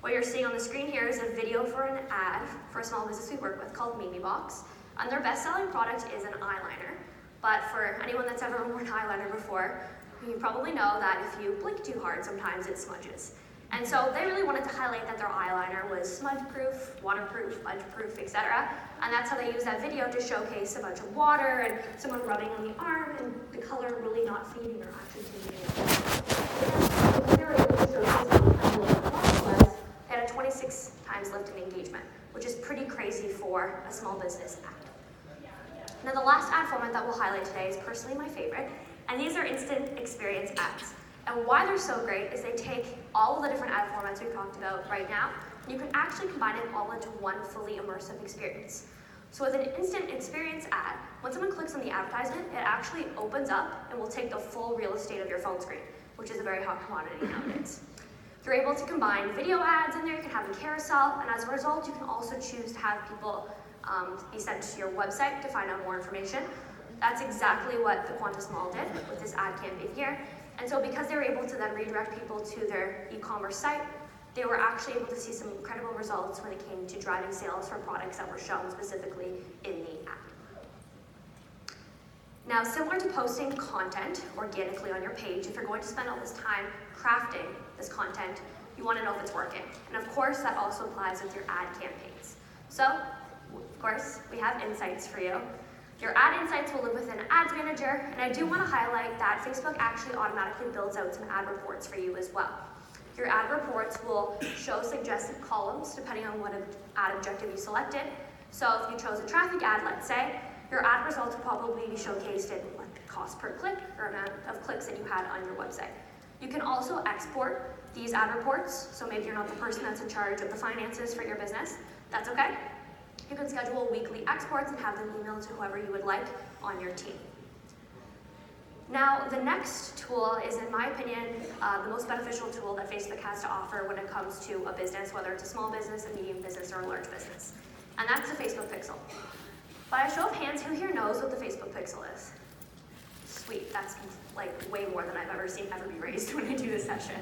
What you're seeing on the screen here is a video for an ad for a small business we work with called Mimi Box, and their best-selling product is an eyeliner. But for anyone that's ever worn eyeliner before, you probably know that if you blink too hard, sometimes it smudges. And so they really wanted to highlight that their eyeliner was smudge-proof, waterproof, smudge-proof, etc. And that's how they used that video to showcase a bunch of water and someone rubbing on the arm and the color really not fading or actually changing. They were able to showcase how incredible the product was. They had a 26 times lift in engagement, which is pretty crazy for a small business ad. Now the last ad format that we'll highlight today is personally my favorite, and these are instant experience ads. And why they're so great is they take all of the different ad formats we've talked about right now, and you can actually combine it all into one fully immersive experience. So with an instant experience ad, when someone clicks on the advertisement, it actually opens up and will take the full real estate of your phone screen, which is a very hot commodity nowadays. You're able to combine video ads in there, you can have a carousel, and as a result, you can also choose to have people be sent to your website to find out more information. That's exactly what the Qantas Mall did with this ad campaign here. And so because they were able to then redirect people to their e-commerce site, they were actually able to see some incredible results when it came to driving sales for products that were shown specifically in the ad. Now, similar to posting content organically on your page, if you're going to spend all this time crafting this content, you want to know if it's working. And of course, that also applies with your ad campaigns. So, of course, we have insights for you. Your ad insights will live within Ads Manager, and I do want to highlight that Facebook actually automatically builds out some ad reports for you as well. Your ad reports will show suggested columns depending on what ad objective you selected. So if you chose a traffic ad, let's say, your ad results will probably be showcased in what cost per click or amount of clicks that you had on your website. You can also export these ad reports, so maybe you're not the person that's in charge of the finances for your business. That's okay. You can schedule weekly exports and have them emailed to whoever you would like on your team. Now, the next tool is, in my opinion, the most beneficial tool that Facebook has to offer when it comes to a business, whether it's a small business, a medium business, or a large business. And that's the Facebook Pixel. By a show of hands, who here knows what the Facebook Pixel is? Sweet, that's like way more than I've ever seen ever be raised when I do this session.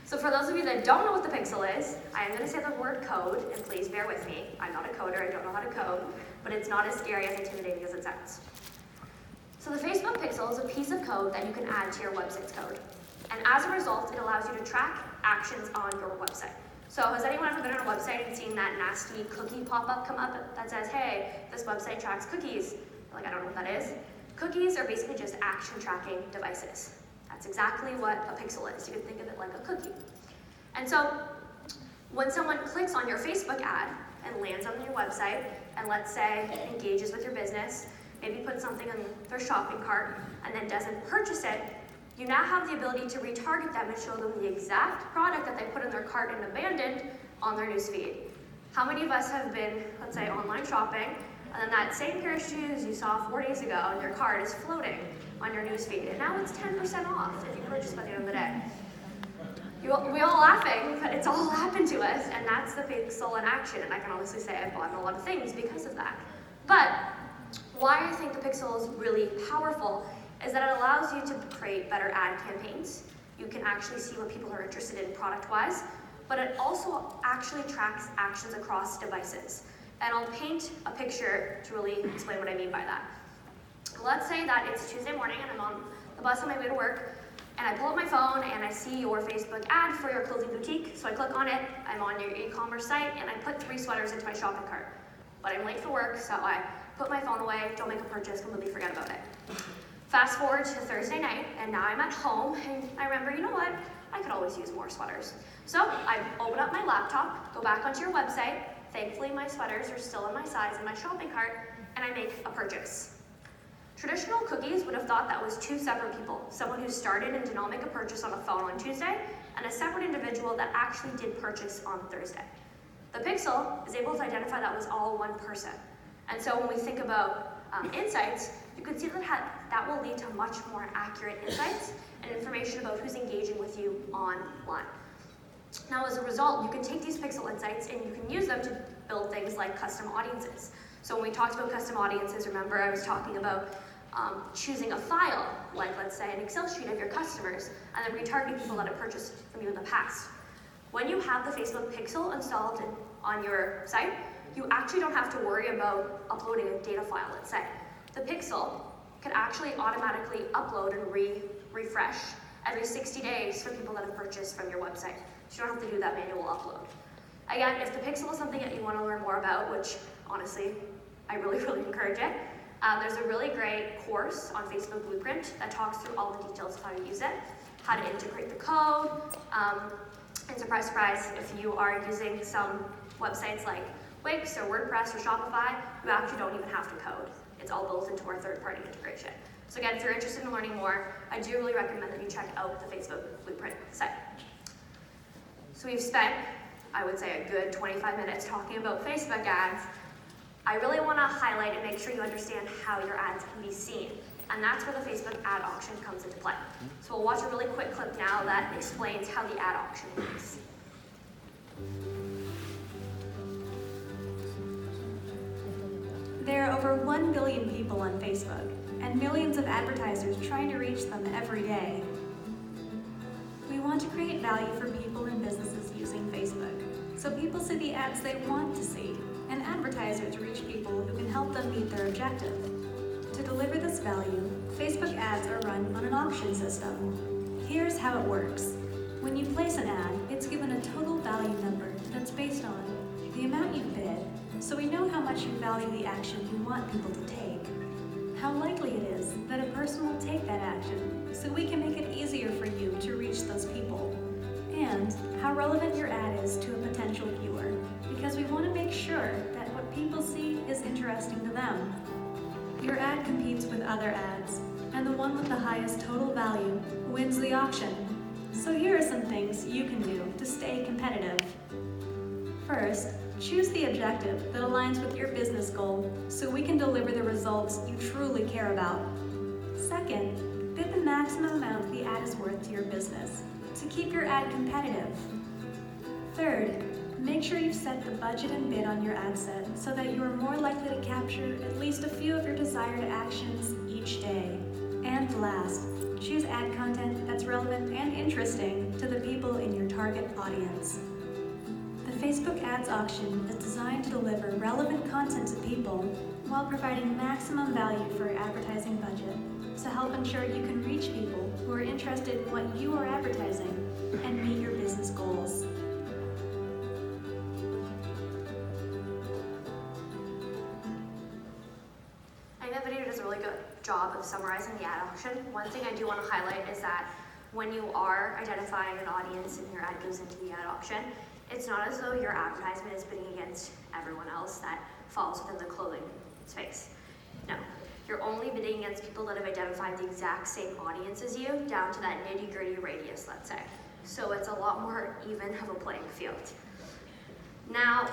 So for those of you that don't know what the pixel is, I am going to say the word code, and please bear with me. I'm not a coder, I don't know how to code, but it's not as scary as intimidating as it sounds. So the Facebook pixel is a piece of code that you can add to your website's code. And as a result, it allows you to track actions on your website. So has anyone ever been on a website and seen that nasty cookie pop-up come up that says, hey, this website tracks cookies? Like, I don't know what that is. Cookies are basically just action tracking devices. That's exactly what a pixel is. You can think of it like a cookie. And so when someone clicks on your Facebook ad and lands on your website and let's say engages with your business, maybe puts something in their shopping cart and then doesn't purchase it, you now have the ability to retarget them and show them the exact product that they put in their cart and abandoned on their newsfeed. How many of us have been, let's say, online shopping, and then that same pair of shoes you saw 4 days ago in your cart is floating on your newsfeed, and now it's 10% off if you purchase by the end of the day. We're all laughing, but it's all happened to us, and that's the pixel in action, and I can honestly say I've bought a lot of things because of that. But why I think the pixel is really powerful is that it allows you to create better ad campaigns. You can actually see what people are interested in product-wise, but it also actually tracks actions across devices. And I'll paint a picture to really explain what I mean by that. Let's say that it's Tuesday morning and I'm on the bus on my way to work, and I pull up my phone and I see your Facebook ad for your clothing boutique. So I click on it, I'm on your e-commerce site, and I put 3 sweaters into my shopping cart. But I'm late for work, so I put my phone away, don't make a purchase, completely forget about it. Fast forward to Thursday night, and now I'm at home, and I remember, you know what? I could always use more sweaters. So I open up my laptop, go back onto your website. Thankfully, my sweaters are still in my size in my shopping cart, and I make a purchase. Traditional cookies would have thought that was 2 separate people, someone who started and did not make a purchase on a phone on Tuesday, and a separate individual that actually did purchase on Thursday. The Pixel is able to identify that was all one person. And so when we think about insights, you can see that will lead to much more accurate insights and information about who's engaging with you online. Now, as a result, you can take these Pixel insights and you can use them to build things like custom audiences. So when we talked about custom audiences, remember I was talking about choosing a file, like let's say an Excel sheet of your customers, and then retargeting people that have purchased from you in the past. When you have the Facebook Pixel installed on your site, you actually don't have to worry about uploading a data file, let's say. The Pixel can actually automatically upload and refresh every 60 days for people that have purchased from your website. So you don't have to do that manual upload. Again, if the Pixel is something that you want to learn more about, which honestly, I really encourage it, there's a really great course on Facebook Blueprint that talks through all the details of how to use it, how to integrate the code, and surprise, surprise, if you are using some websites like Wix or WordPress or Shopify, you actually don't even have to code. It's all built into our third-party integration. So again, if you're interested in learning more, I do really recommend that you check out the Facebook Blueprint site. So we've spent, I would say, a good 25 minutes talking about Facebook ads. I really want to highlight and make sure you understand how your ads can be seen. And that's where the Facebook ad auction comes into play. So we'll watch a really quick clip now that explains how the ad auction works. There are over 1 billion people on Facebook, and millions of advertisers trying to reach them every day. We want to create value for people and businesses using Facebook, so people see the ads they want to see, and advertisers reach people who can help them meet their objective. To deliver this value, Facebook ads are run on an auction system. Here's how it works. When you place an ad, it's given a total value number that's based on the amount you bid, so we know how much you value the action you want people to take, how likely it is that a person will take that action, so we can make it easier for you to reach those people, and how relevant your ad is to a potential viewer, because we want to make sure that what people see is interesting to them. Your ad competes with other ads, and the one with the highest total value wins the auction. So here are some things you can do to stay competitive. First, choose the objective that aligns with your business goal so we can deliver the results you truly care about. Second, bid the maximum amount the ad is worth to your business to keep your ad competitive. Third, make sure you've set the budget and bid on your ad set so that you are more likely to capture at least a few of your desired actions each day. And last, choose ad content that's relevant and interesting to the people in your target audience. The Facebook Ads Auction is designed to deliver relevant content to people while providing maximum value for your advertising budget to help ensure you can reach people who are interested in what you are advertising and meet your business goals. I think that video does a really good job of summarizing the ad auction. One thing I do want to highlight is that when you are identifying an audience and your ad goes into the ad auction, it's not as though your advertisement is bidding against everyone else that falls within the clothing space. No, you're only bidding against people that have identified the exact same audience as you, down to that nitty-gritty radius, let's say. So it's a lot more even of a playing field. Now,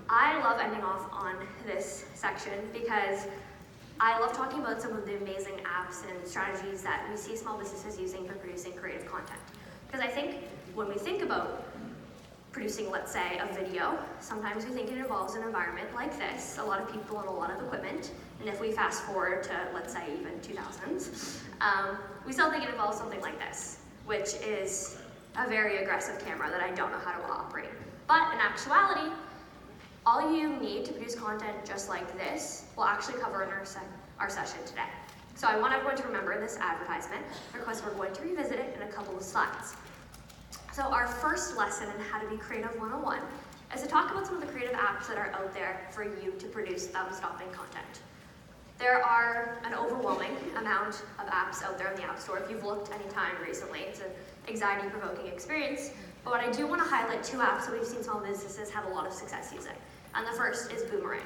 I love ending off on this section because I love talking about some of the amazing apps and strategies that we see small businesses using for producing creative content. Because I think when we think about producing, let's say, a video, sometimes we think it involves an environment like this, a lot of people and a lot of equipment, and if we fast forward to, let's say, even 2000s, we still think it involves something like this, which is a very aggressive camera that I don't know how to operate. But in actuality, all you need to produce content just like this will actually cover in our session today. So I want everyone to remember this advertisement because we're going to revisit it in a couple of slides. So our first lesson in How to Be Creative 101 is to talk about some of the creative apps that are out there for you to produce thumb-stopping content. There are an overwhelming amount of apps out there in the App Store. If you've looked any time recently, it's an anxiety-provoking experience. But what I do want to highlight 2 apps that we've seen small businesses have a lot of success using. And the first is Boomerang.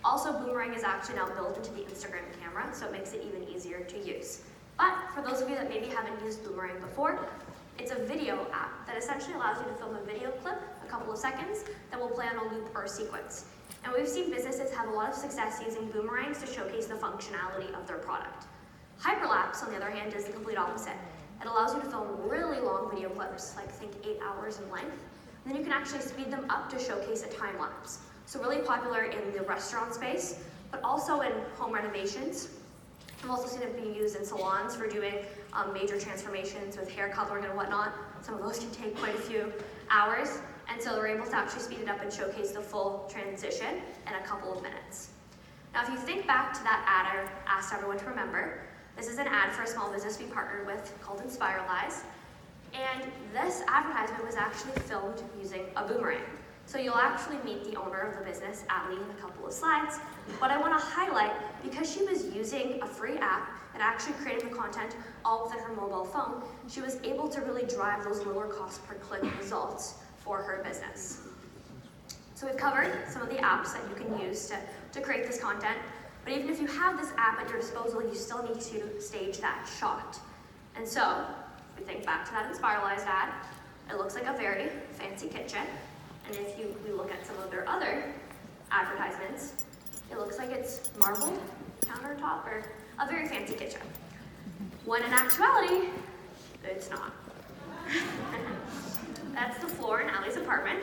Also, Boomerang is actually now built into the Instagram camera, so it makes it even easier to use. But for those of you that maybe haven't used Boomerang before, it's a video app that essentially allows you to film a video clip, a couple of seconds, that will play on a loop or a sequence. And we've seen businesses have a lot of success using boomerangs to showcase the functionality of their product. Hyperlapse, on the other hand, is the complete opposite. It allows you to film really long video clips, like think 8 hours in length, and then you can actually speed them up to showcase a time lapse. So really popular in the restaurant space, but also in home renovations. I've also seen it being used in salons for doing major transformations with hair coloring and whatnot. Some of those can take quite a few hours. And so they're able to actually speed it up and showcase the full transition in a couple of minutes. Now, if you think back to that ad I asked everyone to remember, this is an ad for a small business we partnered with called Inspiralize. And this advertisement was actually filmed using a boomerang. So you'll actually meet the owner of the business, Ali, in a couple of slides. But I want to highlight, because she was using a free app and actually creating the content all within her mobile phone, she was able to really drive those lower cost per click results for her business. So we've covered some of the apps that you can use to create this content, but even if you have this app at your disposal, you still need to stage that shot. And so, if we think back to that Inspiralize ad, it looks like a very fancy kitchen, and if we look at some of their other advertisements, it looks like it's marble countertop or a very fancy kitchen. When in actuality, it's not. That's the floor in Allie's apartment.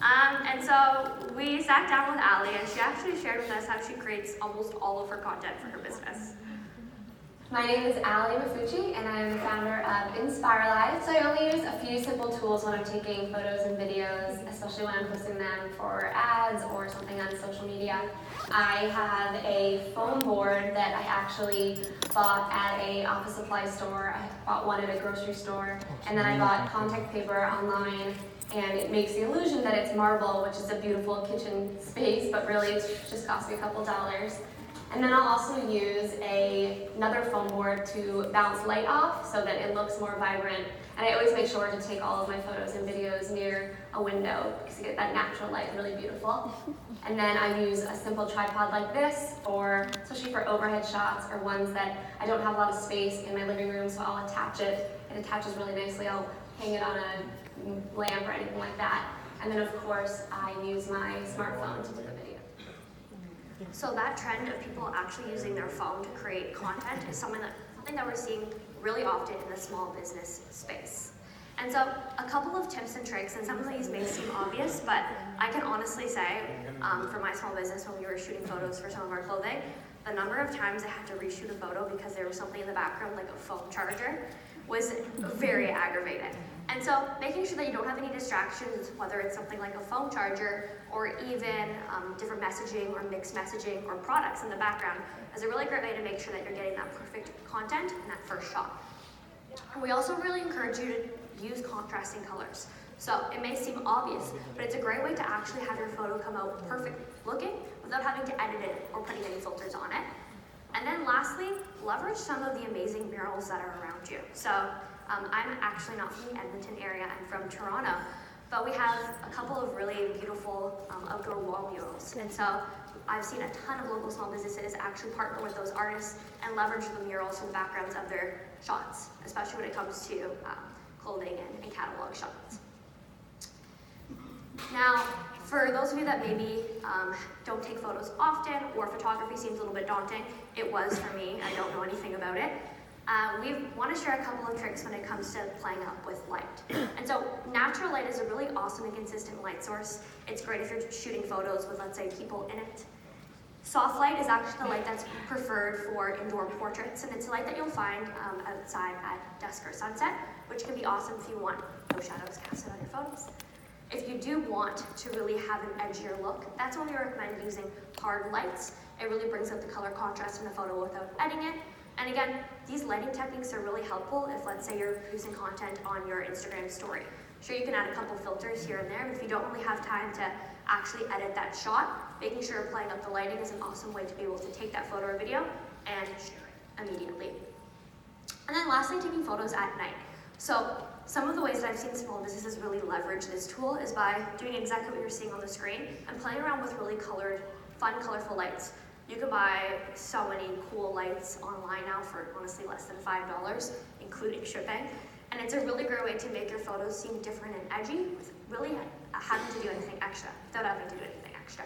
And so we sat down with Allie, and she actually shared with us how she creates almost all of her content for her business. My name is Allie Mafucci, and I'm the founder of Inspiralize. So I only use a few simple tools when I'm taking photos and videos, especially when I'm posting them for ads or something on social media. I have a foam board that I actually bought at an office supply store. I bought one at a grocery store, and then I bought contact paper online, and it makes the illusion that it's marble, which is a beautiful kitchen space, but really it's just cost me a couple dollars. And then I'll also use another foam board to bounce light off so that it looks more vibrant. And I always make sure to take all of my photos and videos near a window because you get that natural light really beautiful. And then I use a simple tripod like this, especially for overhead shots or ones that I don't have a lot of space in my living room, so I'll attach it. It attaches really nicely. I'll hang it on a lamp or anything like that. And then of course I use my smartphone to do the video. So that trend of people actually using their phone to create content is something that we're seeing really often in the small business space. And so a couple of tips and tricks, and some of these may seem obvious, but I can honestly say for my small business when we were shooting photos for some of our clothing, the number of times I had to reshoot a photo because there was something in the background like a phone charger was very aggravating. And so making sure that you don't have any distractions, whether it's something like a phone charger or even different messaging or mixed messaging or products in the background, is a really great way to make sure that you're getting that perfect content in that first shot. And we also really encourage you to use contrasting colors. So it may seem obvious, but it's a great way to actually have your photo come out perfect looking without having to edit it or putting any filters on it. And then lastly, leverage some of the amazing murals that are around you. So I'm actually not from the Edmonton area, I'm from Toronto, but we have a couple of really beautiful outdoor wall murals. And so I've seen a ton of local small businesses actually partner with those artists and leverage the murals from the backgrounds of their shots, especially when it comes to clothing and catalog shots. Now, for those of you that maybe don't take photos often or photography seems a little bit daunting, it was for me, I don't know anything about it. We want to share a couple of tricks when it comes to playing up with light. And so natural light is a really awesome and consistent light source. It's great if you're shooting photos with, let's say, people in it. Soft light is actually the light that's preferred for indoor portraits, and it's a light that you'll find outside at dusk or sunset, which can be awesome if you want no shadows casted on your photos. If you do want to really have an edgier look, that's when we recommend using hard lights. It really brings out the color contrast in the photo without editing it. And again, these lighting techniques are really helpful if, let's say, you're producing content on your Instagram story. Sure, you can add a couple filters here and there, but if you don't really have time to actually edit that shot, making sure you're playing up the lighting is an awesome way to be able to take that photo or video and share it immediately. And then lastly, taking photos at night. So some of the ways that I've seen small businesses really leverage this tool is by doing exactly what you're seeing on the screen and playing around with really fun, colorful lights. You can buy so many cool lights online now for honestly less than $5, including shipping. And it's a really great way to make your photos seem different and edgy with really having to do anything extra, without having to do anything extra.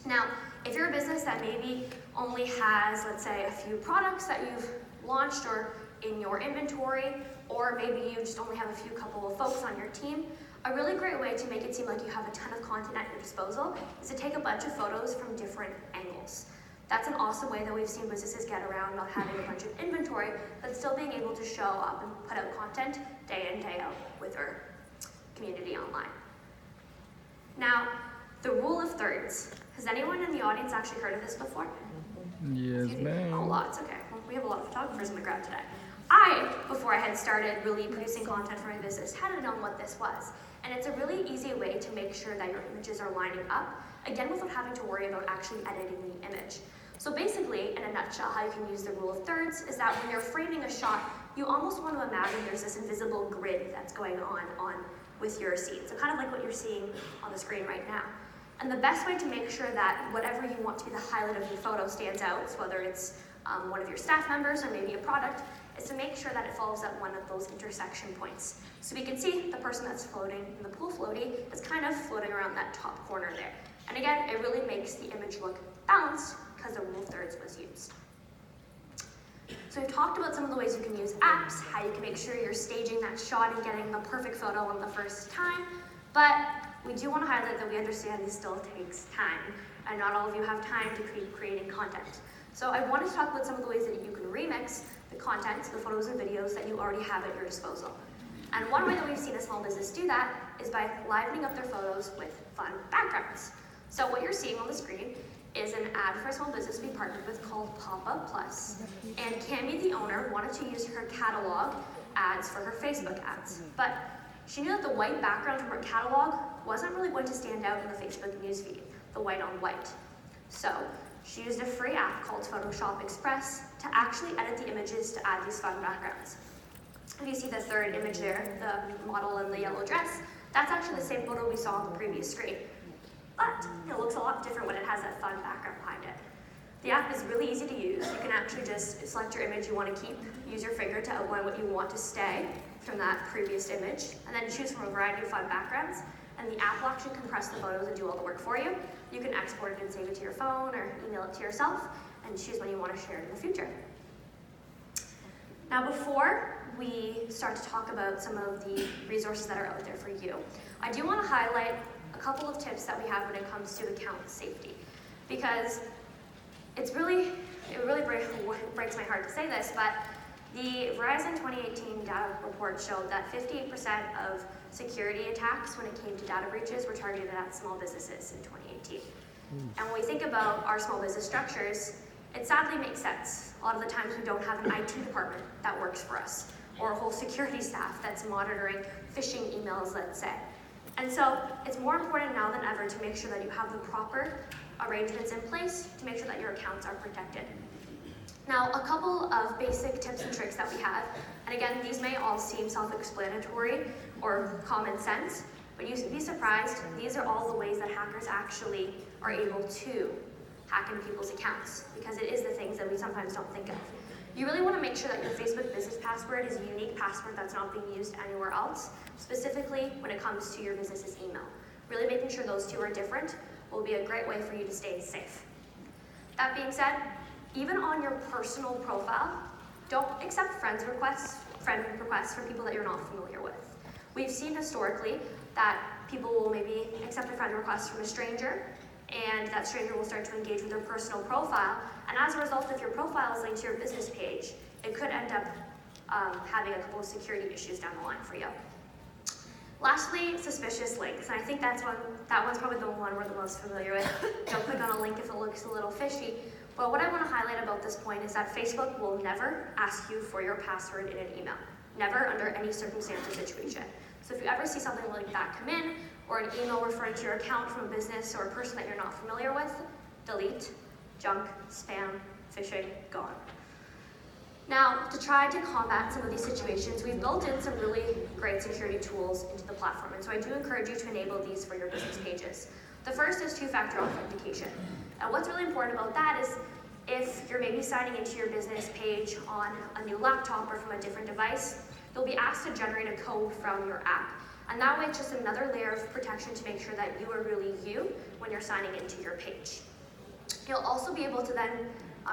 Now, if you're a business that maybe only has, let's say, a few products that you've launched or in your inventory, or maybe you just only have a couple of folks on your team, a really great way to make it seem like you have a ton of content at your disposal is to take a bunch of photos from different angles. That's an awesome way that we've seen businesses get around not having a bunch of inventory, but still being able to show up and put out content day in, day out with their community online. Now, the rule of thirds. Has anyone in the audience actually heard of this before? Yes, ma'am. Oh, lots, okay. Well, we have a lot of photographers in the crowd today. Before I had started really producing content for my business, hadn't known what this was. And it's a really easy way to make sure that your images are lining up, again, without having to worry about actually editing the image. So basically, in a nutshell, how you can use the rule of thirds is that when you're framing a shot, you almost want to imagine there's this invisible grid that's going on with your scene. So kind of like what you're seeing on the screen right now. And the best way to make sure that whatever you want to be the highlight of your photo stands out, so whether it's one of your staff members or maybe a product, is to make sure that it falls at one of those intersection points. So we can see the person that's floating in the pool floaty is kind of floating around that top corner there. And again, it really makes the image look balanced because the rule of thirds was used. So we've talked about some of the ways you can use apps, how you can make sure you're staging that shot and getting the perfect photo on the first time, but we do want to highlight that we understand this still takes time, and not all of you have time to keep creating content. So I wanted to talk about some of the ways that you can remix the content, the photos and videos that you already have at your disposal. And one way that we've seen a small business do that is by livening up their photos with fun backgrounds. So what you're seeing on the screen is an ad for a small business we partnered with called Pop-Up Plus. And Cami, the owner, wanted to use her catalog ads for her Facebook ads. But she knew that the white background from her catalog wasn't really going to stand out in the Facebook newsfeed, the white on white. So she used a free app called Photoshop Express to actually edit the images to add these fun backgrounds. If you see the third image there, the model in the yellow dress, that's actually the same photo we saw on the previous screen. But it looks a lot different when it has that fun background behind it. The app is really easy to use. You can actually just select your image you want to keep, use your finger to outline what you want to stay from that previous image, and then choose from a variety of fun backgrounds. And the app will actually compress the photos and do all the work for you. You can export it and save it to your phone or email it to yourself and choose when you want to share it in the future. Now, before we start to talk about some of the resources that are out there for you, I do want to highlight a couple of tips that we have when it comes to account safety, because it really breaks my heart to say this, but the Verizon 2018 data report showed that 58% of security attacks when it came to data breaches were targeted at small businesses in 2018. And when we think about our small business structures, it sadly makes sense. A lot of the times we don't have an IT department that works for us, or a whole security staff that's monitoring phishing emails, let's say. And so it's more important now than ever to make sure that you have the proper arrangements in place to make sure that your accounts are protected. Now, a couple of basic tips and tricks that we have, and again, these may all seem self-explanatory or common sense, but you'd be surprised, these are all the ways that hackers actually are able to hack into people's accounts, because it is the things that we sometimes don't think of. You really want to make sure that your Facebook business password is a unique password that's not being used anywhere else, specifically when it comes to your business's email. Really making sure those two are different will be a great way for you to stay safe. That being said, even on your personal profile, don't accept friend requests from people that you're not familiar with. We've seen historically that people will maybe accept a friend request from a stranger, and that stranger will start to engage with their personal profile. And as a result, if your profile is linked to your business page, it could end up having a couple of security issues down the line for you. Lastly, suspicious links. And I think that one's probably the one we're the most familiar with. Don't click on a link if it looks a little fishy. But what I want to highlight about this point is that Facebook will never ask you for your password in an email. Never under any circumstance or situation. So if you ever see something like that come in, or an email referring to your account from a business or a person that you're not familiar with, delete, junk, spam, phishing, gone. Now, to try to combat some of these situations, we've built in some really great security tools into the platform, and so I do encourage you to enable these for your business pages. The first is two-factor authentication. And what's really important about that is if you're maybe signing into your business page on a new laptop or from a different device, you'll be asked to generate a code from your app. And that way it's just another layer of protection to make sure that you are really you when you're signing into your page. You'll also be able to then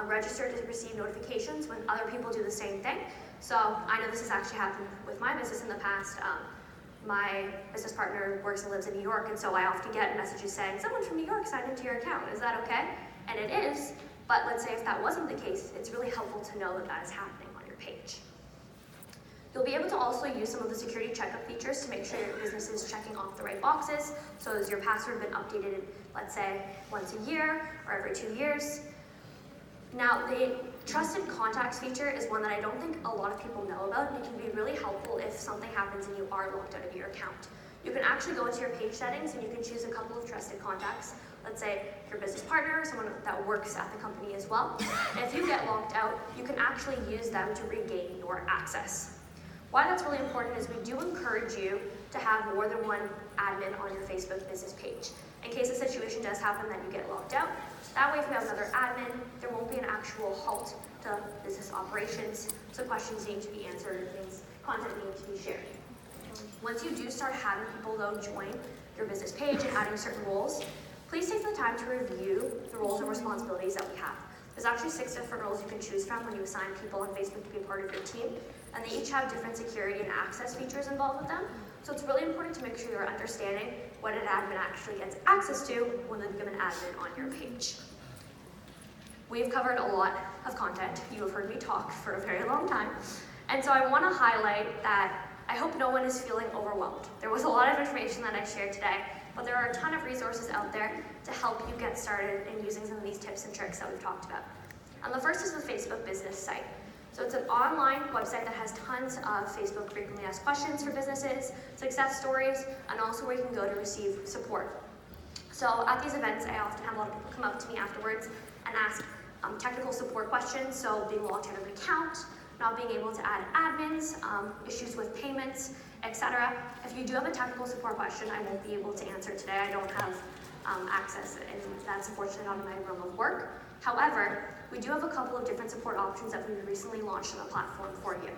register to receive notifications when other people do the same thing. So I know this has actually happened with my business in the past. My business partner works and lives in New York, and so I often get messages saying, someone from New York signed into your account, is that okay? And it is, but let's say if that wasn't the case, it's really helpful to know that that is happening on your page. You'll be able to also use some of the security checkup features to make sure your business is checking off the right boxes. So has your password been updated, let's say, once a year or every 2 years? Now, the trusted contacts feature is one that I don't think a lot of people know about, and it can be really helpful if something happens and you are locked out of your account. You can actually go into your page settings and you can choose a couple of trusted contacts. Let's say your business partner or someone that works at the company as well. And if you get locked out, you can actually use them to regain your access. Why that's really important is we do encourage you to have more than one admin on your Facebook business page. In case a situation does happen that you get locked out, that way if you have another admin, there won't be an actual halt to business operations, so questions need to be answered and content needs to be shared. Once you do start having people though join your business page and adding certain roles, please take the time to review the roles and responsibilities that we have. There's actually 6 different roles you can choose from when you assign people on Facebook to be a part of your team, and they each have different security and access features involved with them. So it's really important to make sure you're understanding what an admin actually gets access to when they become an admin on your page. We've covered a lot of content. You have heard me talk for a very long time. And so I want to highlight that I hope no one is feeling overwhelmed. There was a lot of information that I shared today, but there are a ton of resources out there to help you get started in using some of these tips and tricks that we've talked about. And the first is the Facebook business site. So it's an online website that has tons of Facebook frequently asked questions for businesses, success stories, and also where you can go to receive support. So at these events, I often have a lot of people come up to me afterwards and ask technical support questions, so being locked out of an account, not being able to add admins, issues with payments, etc. If you do have a technical support question, I won't be able to answer today. I don't have access, and that's unfortunately not in my realm of work. However, we do have a couple of different support options that we've recently launched on the platform for you.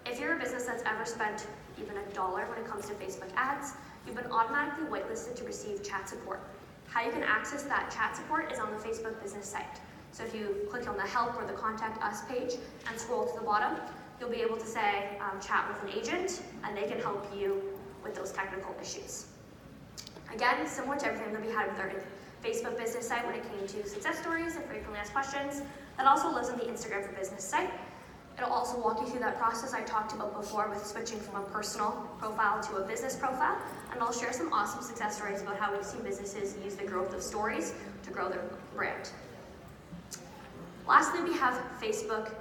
If you're a business that's ever spent even $1 when it comes to Facebook ads, you've been automatically whitelisted to receive chat support. How you can access that chat support is on the Facebook business site. So if you click on the Help or the Contact Us page and scroll to the bottom, you'll be able to say chat with an agent, and they can help you with those technical issues. Again, similar to everything that we had with our Facebook business site when it came to success stories and frequently asked questions, that also lives on the Instagram for Business site. It'll also walk you through that process I talked about before with switching from a personal profile to a business profile, and I'll share some awesome success stories about how we've seen businesses use the growth of stories to grow their brand. Lastly, we have Facebook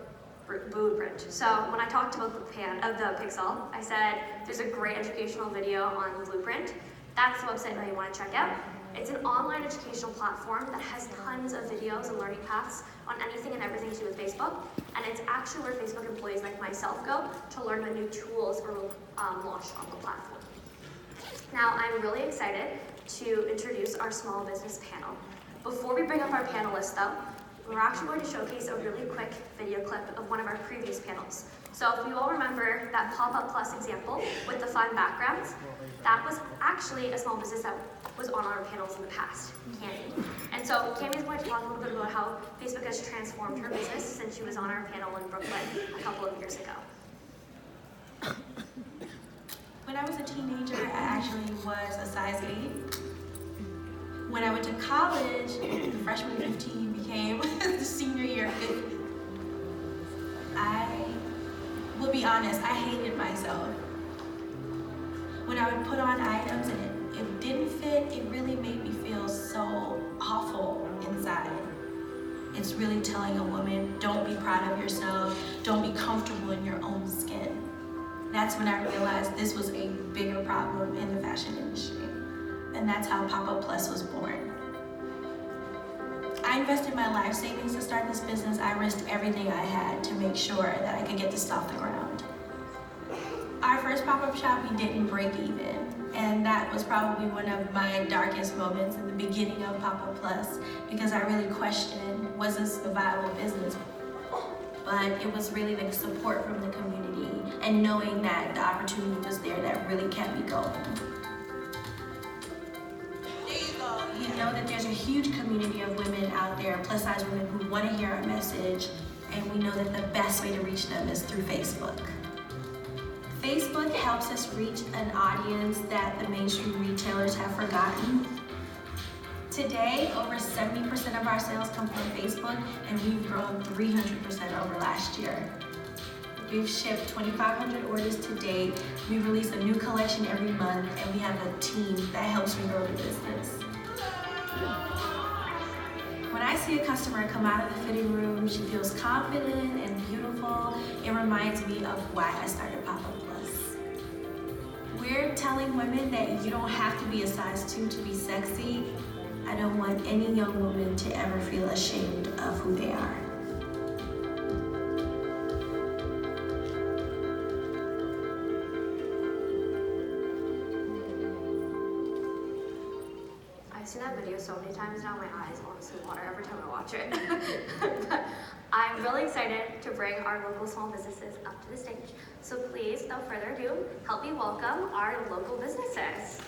Blueprint. So when I talked about the Pixel, I said there's a great educational video on Blueprint. That's the website that you want to check out. It's an online educational platform that has tons of videos and learning paths on anything and everything to do with Facebook, and it's actually where Facebook employees like myself go to learn the new tools we're launched on the platform. Now, I'm really excited to introduce our small business panel. Before we bring up our panelists though, we're actually going to showcase a really quick video clip of one of our previous panels. So if you all remember that Pop-Up Plus example with the fun backgrounds, that was actually a small business that was on our panels in the past, Cami. And so Cami is going to talk a little bit about how Facebook has transformed her business since she was on our panel in Brooklyn a couple of years ago. When I was a teenager, I actually was a size 8. When I went to college, the freshman 15 became the senior year 50. I will be honest, I hated myself. When I would put on items and it didn't fit, it really made me feel so awful inside. It's really telling a woman, don't be proud of yourself, don't be comfortable in your own skin. That's when I realized this was a bigger problem in the fashion industry. And that's how Pop-Up Plus was born. I invested my life savings to start this business. I risked everything I had to make sure that I could get this off the ground. Our first pop-up shop, we didn't break even. And that was probably one of my darkest moments in the beginning of Pop-Up Plus, because I really questioned, was this a viable business? But it was really the support from the community and knowing that the opportunity was there that really kept me going. We know that there's a huge community of women out there, plus size women, who want to hear our message, and we know that the best way to reach them is through Facebook. Facebook helps us reach an audience that the mainstream retailers have forgotten. Today, over 70% of our sales come from Facebook, and we've grown 300% over last year. We've shipped 2,500 orders to date. We release a new collection every month, and we have a team that helps me grow the business. When I see a customer come out of the fitting room, she feels confident and beautiful. It reminds me of why I started Pop-Up Plus. We're telling women that you don't have to be a size 2 to be sexy. I don't want any young woman to ever feel ashamed of who they are. I've seen that video so many times now, my eyes honestly water every time I watch it. But I'm really excited to bring our local small businesses up to the stage. So please, without further ado, help me welcome our local businesses.